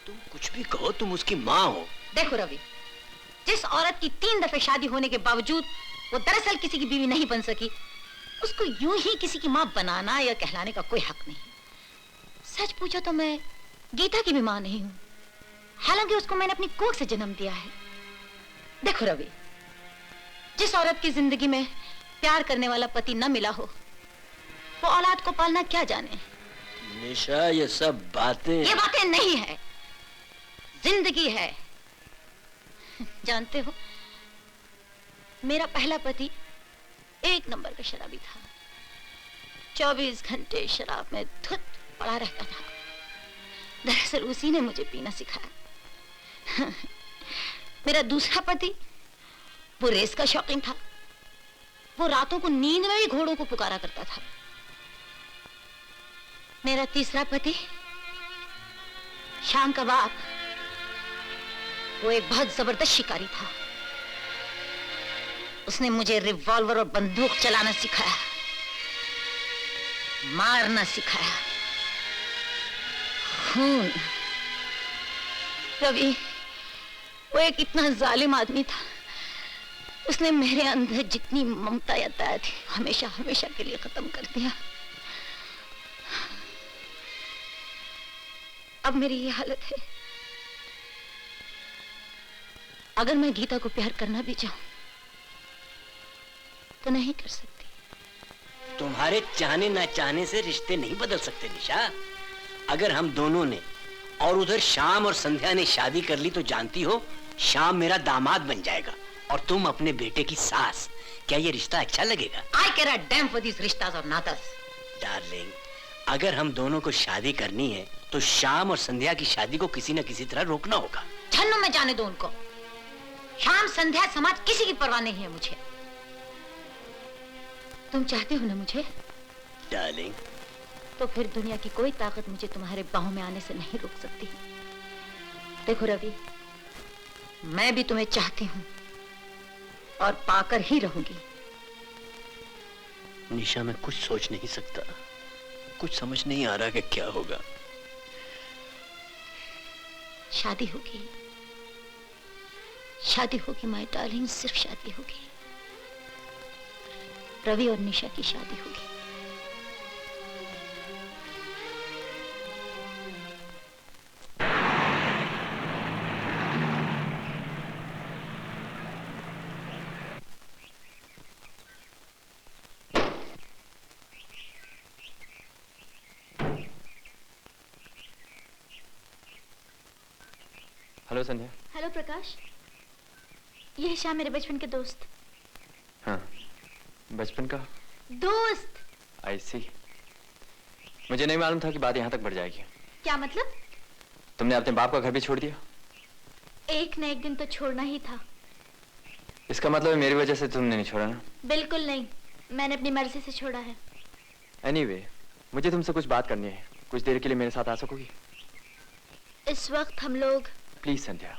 तुम कुछ भी कहो, तुम उसकी माँ हो। देखो रवि, जिस औरत की 3 दफे शादी होने के बावजूद वो दरअसल किसी की बीवी नहीं बन सकी, उसको यूं ही किसी की माँ बनाना या कहलाने का कोई हक नहीं। सच पूछो तो मैं गीता की भी माँ नहीं हूं, हालांकि उसको मैंने अपनी कोख से जन्म दिया है। देखो रवि, जिस औरत की जिंदगी में प्यार करने वाला पति न मिला हो, वो औलाद को पालना क्या जाने। निशा, ये सब बातें, ये बातें नहीं है, जिंदगी है। जानते हो, मेरा पहला पति 1 नंबर का शराबी था। 24 घंटे शराब में धुत पड़ा रहता था। दरअसल उसी ने मुझे पीना सिखाया। मेरा दूसरा पति, वो रेस का शौकीन था। वो रातों को नींद में भी घोड़ों को पुकारा करता था। मेरा तीसरा पति, श्याम का बाप, वो एक बहुत जबरदस्त शिकारी था। उसने मुझे रिवॉल्वर और बंदूक चलाना सिखाया, मारना सिखाया। खून। रवि, वो एक इतना जालिम आदमी था। उसने मेरे अंदर जितनी ममता जताई थी, हमेशा हमेशा के लिए खत्म कर दिया। अब मेरी ये हालत है। अगर मैं गीता को प्यार करना भी चाहूं तो नहीं कर सकती। तुम्हारे चाहने ना चाहने से रिश्ते नहीं बदल सकते निशा। अगर हम दोनों ने और उधर शाम और संध्या ने शादी कर ली तो जानती हो, शाम मेरा दामाद बन जाएगा और तुम अपने बेटे की सास। क्या ये रिश्ता अच्छा लगेगा? I care a damn for these रिश्तास और नातास। डार्लिंग, अगर हम दोनों को शादी करनी है तो शाम और संध्या की शादी को किसी न किसी तरह रोकना होगा। छन्नू में जाने दो उनको। शाम संध्या समाज किसी की परवाह नहीं है मुझे। तुम चाहते हो ना मुझे? डार्लिंग, तो फिर दुनिया की कोई ताकत मुझे तुम्हारे बाहों में आने से नहीं रोक सकती। देखो रवि, मैं भी तुम्हें चाहती हूँ और पाकर ही रहूंगी। निशा, मैं कुछ सोच नहीं सकता, कुछ समझ नहीं आ रहा कि क्या होगा। शादी होगी, शादी होगी माय डार्लिंग, सिर्फ शादी होगी। रवि और निशा की शादी होगी। हेलो संध्या। हेलो प्रकाश, ये है श्याम, मेरे बचपन के दोस्त। हाँ, बचपन का दोस्त। आई सी। मुझे नहीं मालूम था कि बात यहाँ तक बढ़ जाएगी। क्या मतलब? तुमने अपने बाप का घर भी छोड़ दिया? एक न एक दिन तो छोड़ना ही था। इसका मतलब है मेरी वजह से तुमने नहीं छोड़ा ना? बिल्कुल नहीं, मैंने अपनी मर्जी से छोड़ा है। एनीवे, मुझे तुमसे कुछ बात करनी है। कुछ देर के लिए मेरे साथ आ सकोगी? इस वक्त हम लोग। प्लीज संध्या,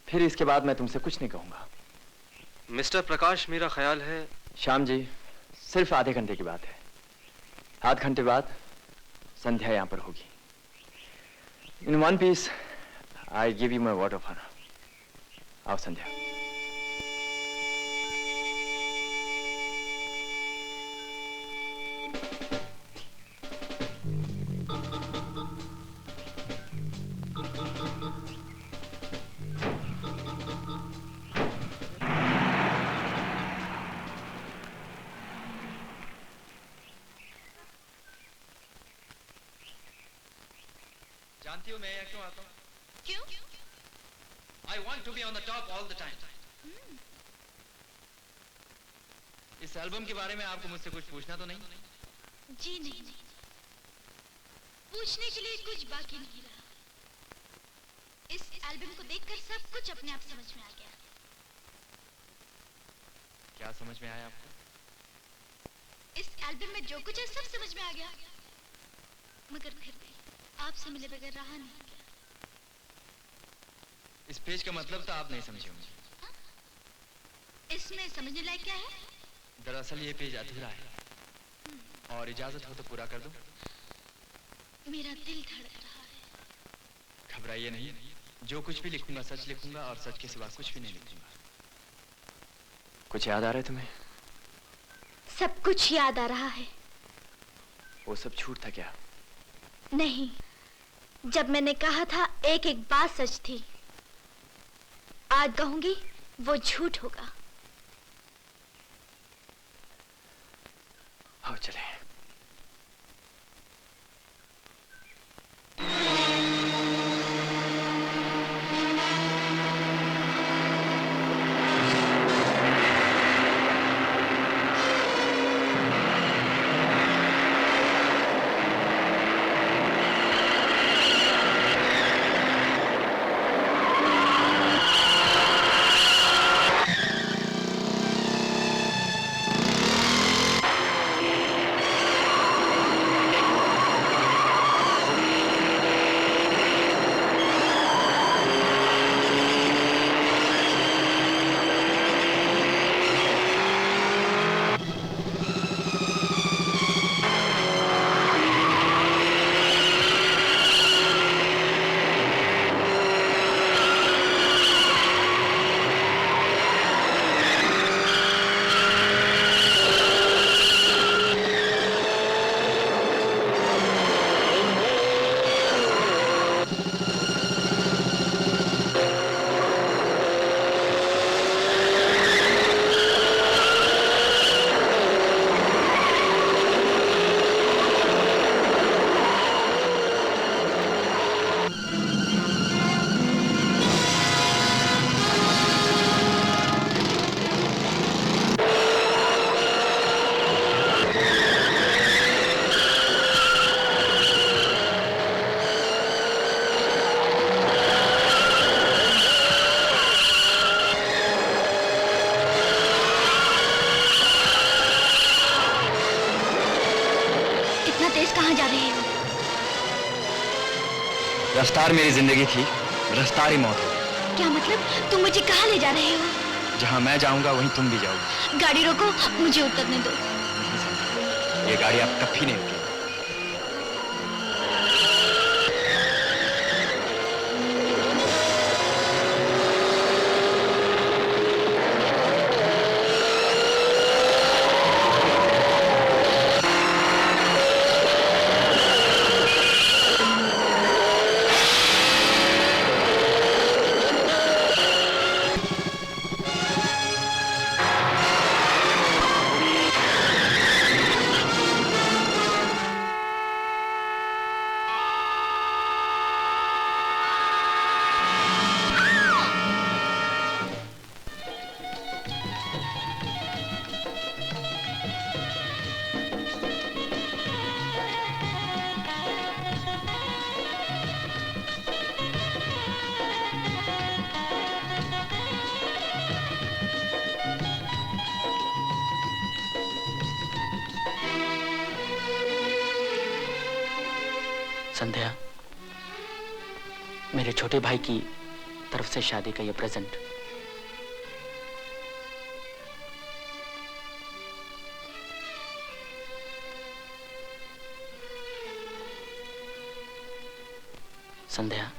फिर इसके बाद मैं तुमसे कुछ नहीं कहूंगा। मिस्टर प्रकाश, मेरा ख्याल है। श्याम जी, सिर्फ आधे घंटे की बात है। आध घंटे बाद संध्या यहां पर होगी। In one piece I give you my word of honour. आओ संध्या। जानती हो मैं यहाँ क्यों आता हूँ? क्यों? I want to be on the top all the time. इस एल्बम के बारे में आपको मुझसे कुछ पूछना तो नहीं? जी नहीं, पूछने के लिए कुछ बाकी नहीं रहा। इस एल्बम को देखकर सब कुछ अपने आप समझ में आ गया। क्या समझ में आया आपको? इस एल्बम में जो कुछ है सब समझ में आ गया, मगर फिर भी आपसे मिले बगैर रहा नहीं गया। इस पेज का मतलब तो आप नहीं समझे होंगे। इसमें समझने लायक क्या है? दरअसल ये पेज अधूरा है और इजाजत हो तो पूरा कर दो। मेरा दिल धड़क रहा है। घबराइए नहीं, जो कुछ भी लिखूंगा सच लिखूंगा और सच के सिवा कुछ भी नहीं लिखूंगा। कुछ याद आ रहा है तुम्हें? सब कुछ याद आ रहा है। वो सब झूठ था क्या? नहीं, जब मैंने कहा था एक एक बात सच थी, आज कहूंगी वो झूठ होगा। आओ चले। रफ्तार मेरी जिंदगी थी, रफ्तार ही मौत है। क्या मतलब? तुम मुझे कहाँ ले जा रहे हो? जहाँ मैं जाऊंगा वहीं तुम भी जाओगी। गाड़ी रोको, मुझे उतरने दो। ये गाड़ी आप कभी नहीं रुकेगी। संध्या, मेरे छोटे भाई की तरफ से शादी का ये प्रेजेंट। संध्या,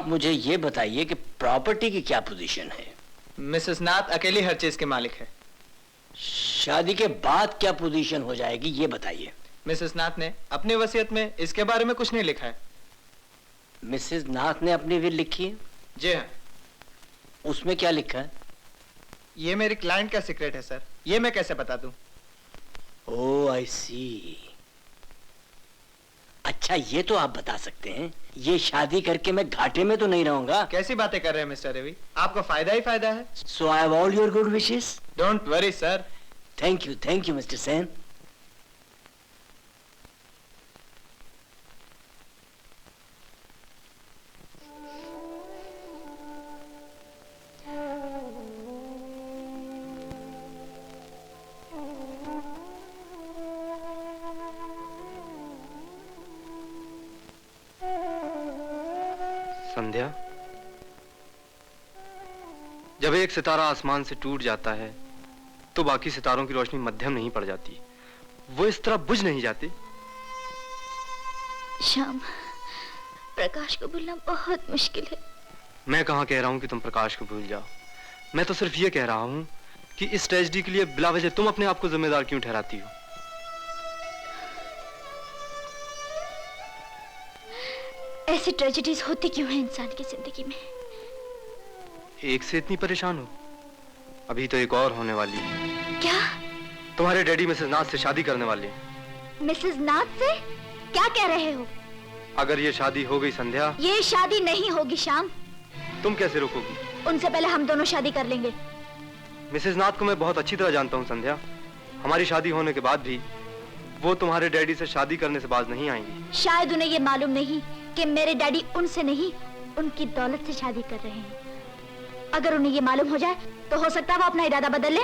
मुझे ये बताइए कि प्रॉपर्टी की क्या पोजीशन है? मिसेस नाथ अकेली हर चीज के मालिक है। शादी के बाद क्या पोजीशन हो जाएगी ये बताइए। मिसेस नाथ ने अपनी वसीयत में इसके बारे में कुछ नहीं लिखा है। मिसेस नाथ ने अपनी विल लिखी है? जी हाँ। उसमें क्या लिखा है? ये मेरी क्लाइंट का सीक्रेट है सर, ये मैं कैसे बता दूं? ओह आई सी। अच्छा ये तो आप बता सकते हैं, ये शादी करके मैं घाटे में तो नहीं रहूंगा? कैसी बातें कर रहे हैं मिस्टर रवि, आपको फायदा ही फायदा है। So I have all your good wishes. Don't worry sir. Thank you Mr Sen. Sandhya, जब एक सितारा आसमान से टूट जाता है तो बाकी सितारों की रोशनी मध्यम नहीं पड़ जाती, वो इस तरह बुझ नहीं जाती। श्याम, प्रकाश को भूलना बहुत मुश्किल है। मैं कहाँ कह रहा हूँ कि तुम प्रकाश को भूल जाओ, मैं तो सिर्फ ये कह रहा हूँ कि इस ट्रेजेडी के लिए बिला वजह तुम अपने आप को जिम्मेदार क्यों ठहराती हो? ऐसी ट्रेजेडीज होती क्यों है इंसान की जिंदगी में? एक से इतनी परेशान हो, अभी तो एक और होने वाली है। क्या? तुम्हारे डैडी मिसेस नाथ से शादी करने वाले हैं। मिसेस नाथ से? क्या कह रहे हो? अगर ये शादी हो गई संध्या, ये शादी नहीं होगी श्याम। तुम कैसे रोकोगी? उनसे पहले हम दोनों शादी कर लेंगे। मिसेस नाथ को मैं बहुत अच्छी तरह जानता हूँ संध्या, हमारी शादी होने के बाद भी वो तुम्हारे डैडी से शादी करने से बाज नहीं आएंगी। शायद उन्हें ये मालूम नहीं कि मेरे डैडी उनसे नहीं, उनकी दौलत से शादी कर रहे हैं। अगर उन्हें ये मालूम हो जाए तो हो सकता है वो अपना इरादा बदल ले।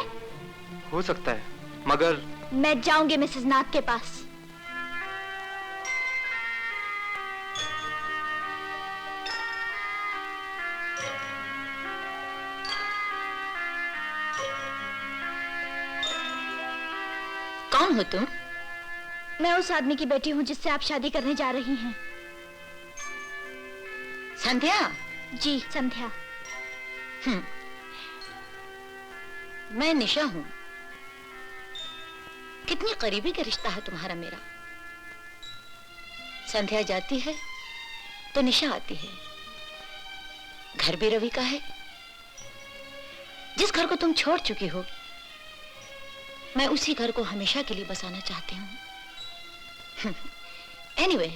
हो सकता है, मगर मैं जाऊंगी मिसेस नाथ के पास। कौन हो तुम? मैं उस आदमी की बेटी हूँ जिससे आप शादी करने जा रही हैं। संध्या? जी संध्या। मैं निशा हूं। कितनी करीबी का रिश्ता है तुम्हारा मेरा। संध्या जाती है तो निशा आती है। घर भी रवि का है, जिस घर को तुम छोड़ चुकी हो, मैं उसी घर को हमेशा के लिए बसाना चाहती हूँ। एनीवे,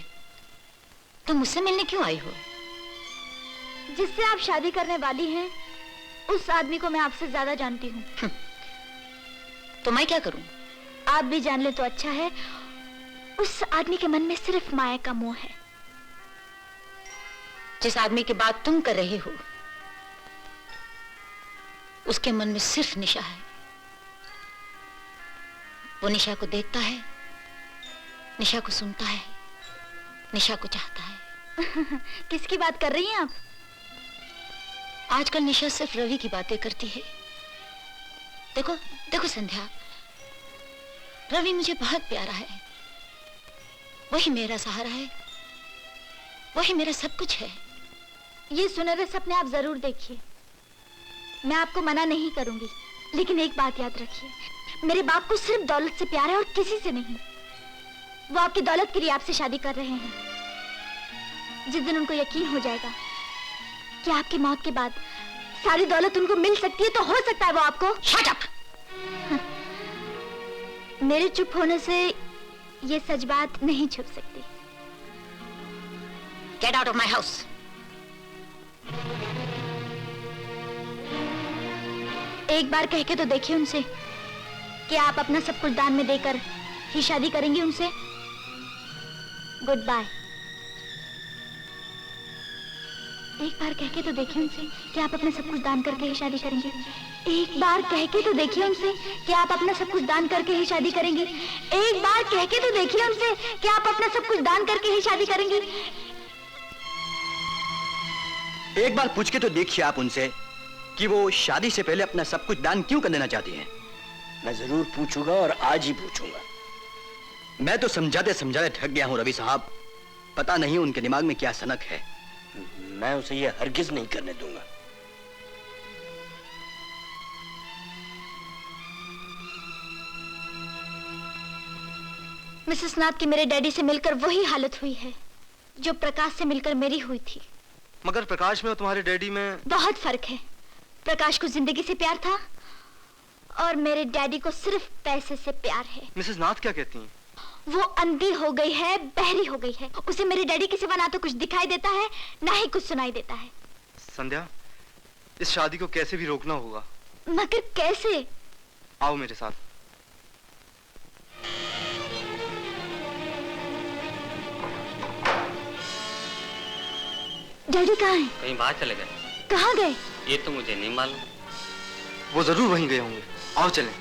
तुम मुझसे मिलने क्यों आई हो? जिससे आप शादी करने वाली हैं, उस आदमी को मैं आपसे ज्यादा जानती हूँ। तो मैं क्या करूं? आप भी जान ले तो अच्छा है। उस आदमी के मन में सिर्फ माया का मोह है। जिस आदमी की बात तुम कर रही हो, उसके मन में सिर्फ निशा है। वो निशा को देखता है, निशा को सुनता है, निशा को चाहता है। किसकी बात कर रही हैं आप? आजकल निशा सिर्फ रवि की बातें करती है। देखो देखो संध्या, रवि मुझे बहुत प्यारा है। वही मेरा सहारा है, वही मेरा सब कुछ है। ये सुनहरे सपने आप जरूर देखिए, मैं आपको मना नहीं करूंगी, लेकिन एक बात याद रखिए, मेरे बाप को सिर्फ दौलत से प्यार है और किसी से नहीं। वो आपकी दौलत के लिए आपसे शादी कर रहे हैं। जिस दिन उनको यकीन हो जाएगा कि आपकी मौत के बाद सारी दौलत उनको मिल सकती है, तो हो सकता है वो आपको। Shut up! मेरे चुप होने से ये सच बात नहीं छुप सकती। Get out of my house. एक बार कह के तो देखिए उनसे कि आप अपना सब कुछ दान में देकर ही शादी करेंगी उनसे। Goodbye. एक बार कह के तो देखिए उनसे कि आप अपना सब कुछ दान करके ही शादी करेंगी। एक बार कह के तो देखिए उनसे कि आप अपना सब कुछ दान करके ही शादी करेंगी। एक बार कह के तो देखिए उनसे कि आप अपना सब कुछ दान करके ही शादी करेंगी। एक बार पूछ के तो देखिए आप उनसे कि वो शादी से पहले अपना सब कुछ दान क्यों कर देना चाहती हैं। मैं जरूर पूछूंगा और आज ही पूछूंगा। मैं तो समझाते समझाते थक गया हूं रवि साहब। पता नहीं उनके दिमाग में क्या सनक है। मैं उसे ये हरगिज नहीं करने दूंगा। मिसेस नाथ की मेरे डैडी से मिलकर वही हालत हुई है जो प्रकाश से मिलकर मेरी हुई थी। मगर प्रकाश में और तुम्हारे डैडी में बहुत फर्क है। प्रकाश को जिंदगी से प्यार था और मेरे डैडी को सिर्फ पैसे से प्यार है। मिसेस नाथ क्या कहती हैं? वो अंधी हो गई है, बहरी हो गई है। उसे मेरे डैडी के सिवा ना तो कुछ दिखाई देता है, ना ही कुछ सुनाई देता है। संध्या, इस शादी को कैसे भी रोकना होगा। मगर कैसे? आओ मेरे साथ। डैडी कहाँ हैं? कहीं बाहर चले गए। कहाँ गए? ये तो मुझे नहीं मालूम। वो जरूर वहीं गए होंगे। आओ चलें।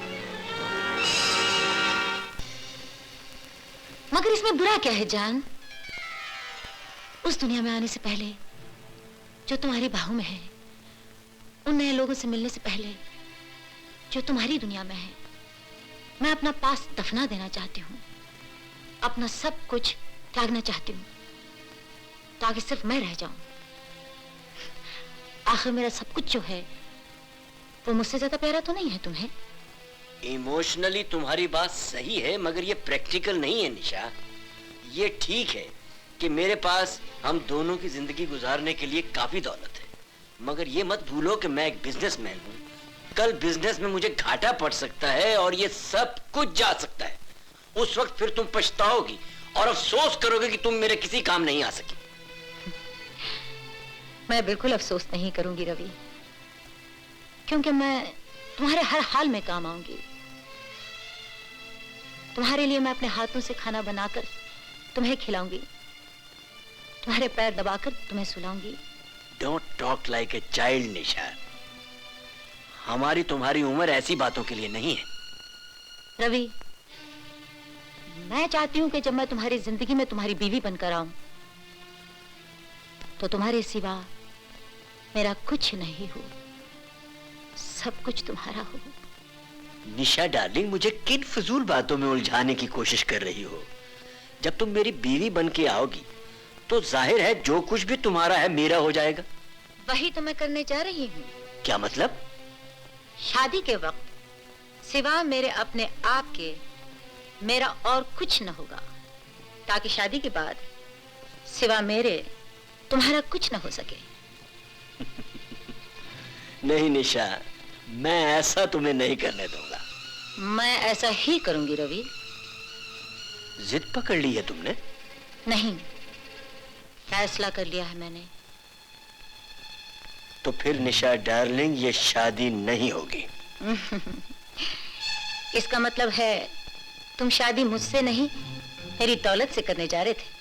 मगर इसमें बुरा क्या है जान? उस दुनिया में आने से पहले जो तुम्हारी बाहों में है, उन नए लोगों से मिलने से पहले जो तुम्हारी दुनिया में है, मैं अपना पास दफना देना चाहती हूँ। अपना सब कुछ त्यागना चाहती हूँ ताकि सिर्फ मैं रह जाऊं। आखिर मेरा सब कुछ जो है वो मुझसे ज्यादा प्यारा तो नहीं है तुम्हें? इमोशनली तुम्हारी बात सही है, मगर ये प्रैक्टिकल नहीं है निशा। ये ठीक है कि मेरे पास हम दोनों की जिंदगी गुजारने के लिए काफी दौलत है, मगर ये मत भूलो कि मैं एक बिजनेसमैन हूँ। कल बिजनेस में मुझे घाटा पड़ सकता है और ये सब कुछ जा सकता है। उस वक्त फिर तुम पछताओगी और अफसोस करोगे कि तुम मेरे किसी काम नहीं आ सकी। मैं बिल्कुल अफसोस नहीं करूंगी रवि, क्योंकि मैं तुम्हारे हर हाल में काम आऊंगी। तुम्हारे लिए मैं अपने हाथों से खाना बनाकर तुम्हें खिलाऊंगी, तुम्हारे पैर दबाकर तुम्हें सुलाऊंगी। Don't talk like a child Nisha. हमारी तुम्हारी उम्र ऐसी बातों के लिए नहीं है। रवि, मैं चाहती हूं कि जब मैं तुम्हारी जिंदगी में तुम्हारी बीवी बनकर आऊं तो तुम्हारे सिवा मेरा कुछ नहीं हो, सब कुछ तुम्हारा हो। निशा डार्लिंग, मुझे किन फजूल बातों में उलझाने की कोशिश कर रही हो? जब तुम मेरी बीवी बन के आओगी तो जाहिर है जो कुछ भी तुम्हारा है मेरा हो जाएगा। वही तो मैं करने जा रही हूँ। क्या मतलब? शादी के वक्त सिवा मेरे अपने आप के मेरा और कुछ न होगा, ताकि शादी के बाद सिवा मेरे तुम्हारा कुछ न हो सके। नहीं निशा, मैं ऐसा तुम्हें नहीं करने दूंगा। मैं ऐसा ही करूंगी रवि। जिद पकड़ ली है तुमने? नहीं, फैसला कर लिया है मैंने। तो फिर निशा डार्लिंग, ये शादी नहीं होगी। इसका मतलब है तुम शादी मुझसे नहीं, मेरी दौलत से करने जा रहे थे।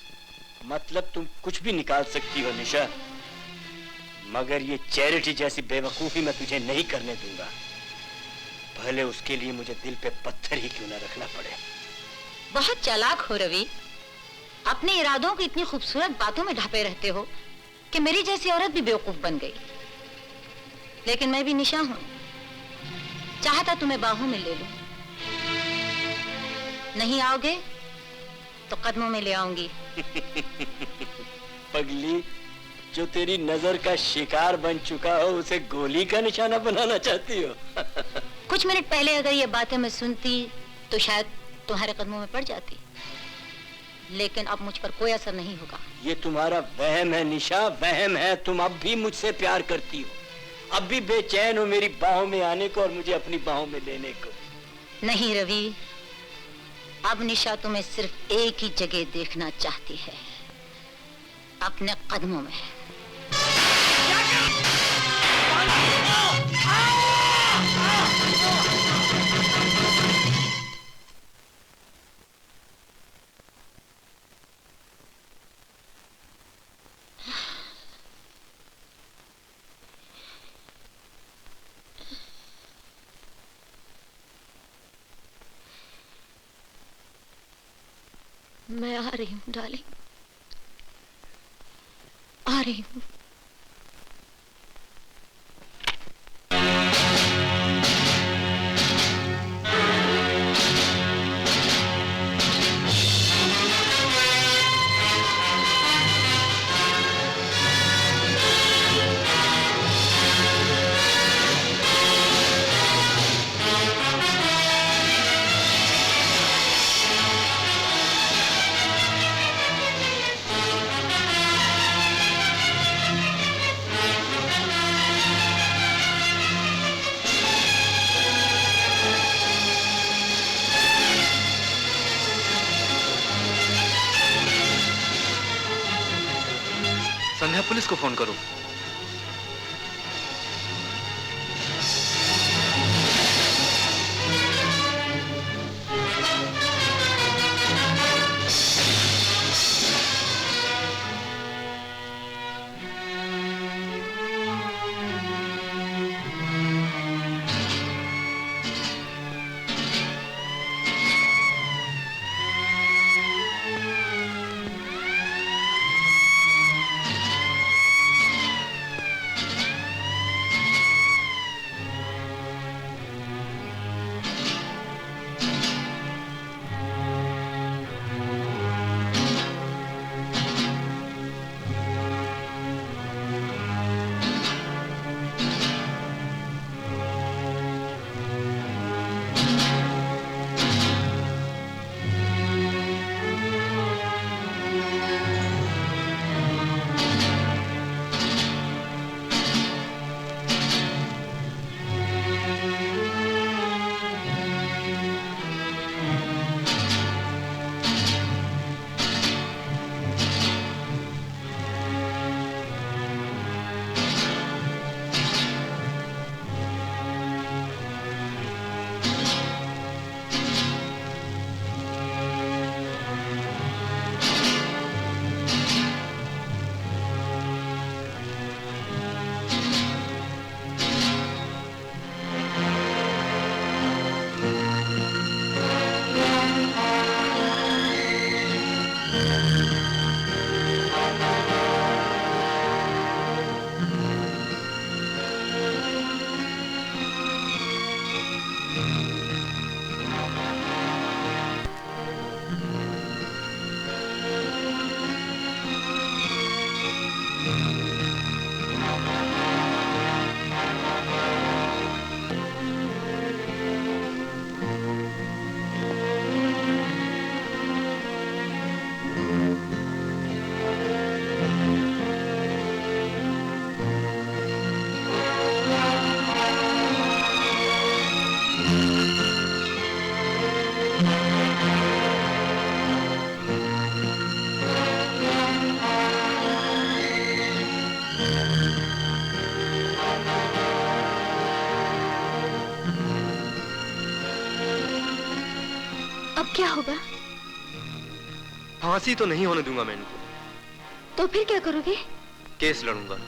मतलब तुम कुछ भी निकाल सकती हो निशा, मगर ये चैरिटी जैसी बेवकूफी मैं तुझे नहीं करने दूंगा, भले उसके लिए मुझे दिल पे पत्थर ही क्यों ना रखना पड़े। बहुत चालाक हो रवि, अपने इरादों को इतनी खूबसूरत बातों में ढापे रहते हो कि मेरी जैसी औरत भी बेवकूफ बन गई। लेकिन मैं भी निशा हूं, चाहता तुम्हें बाहों में ले लूं। नहीं आओगे तो कदमों में ले आऊंगी। पगली, जो तेरी नजर का शिकार बन चुका हो उसे गोली का निशाना बनाना चाहती हो? कुछ मिनट पहले अगर ये बातें मैं सुनती तो शायद तुम्हारे कदमों में पड़ जाती, लेकिन अब मुझ पर कोई असर नहीं होगा। ये तुम्हारा वहम है निशा, वहम है। तुम अब भी मुझसे प्यार करती हो, अब भी बेचैन हो मेरी बाहों में आने को और मुझे अपनी बाहों में लेने को। नहीं रवि, अब निशा तुम्हें सिर्फ एक ही जगह देखना चाहती है, अपने कदमों में। मैं आ रही हूँ डार्लिंग, आ रही हूँ। संध्या, पुलिस को फोन करो। अब क्या होगा? फांसी तो नहीं होने दूंगा मैं इनको। तो फिर क्या करोगे? केस लड़ूंगा।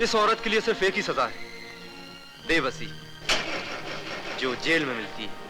इस औरत के लिए सिर्फ एक ही सजा है, बेबसी, जो जेल में मिलती है।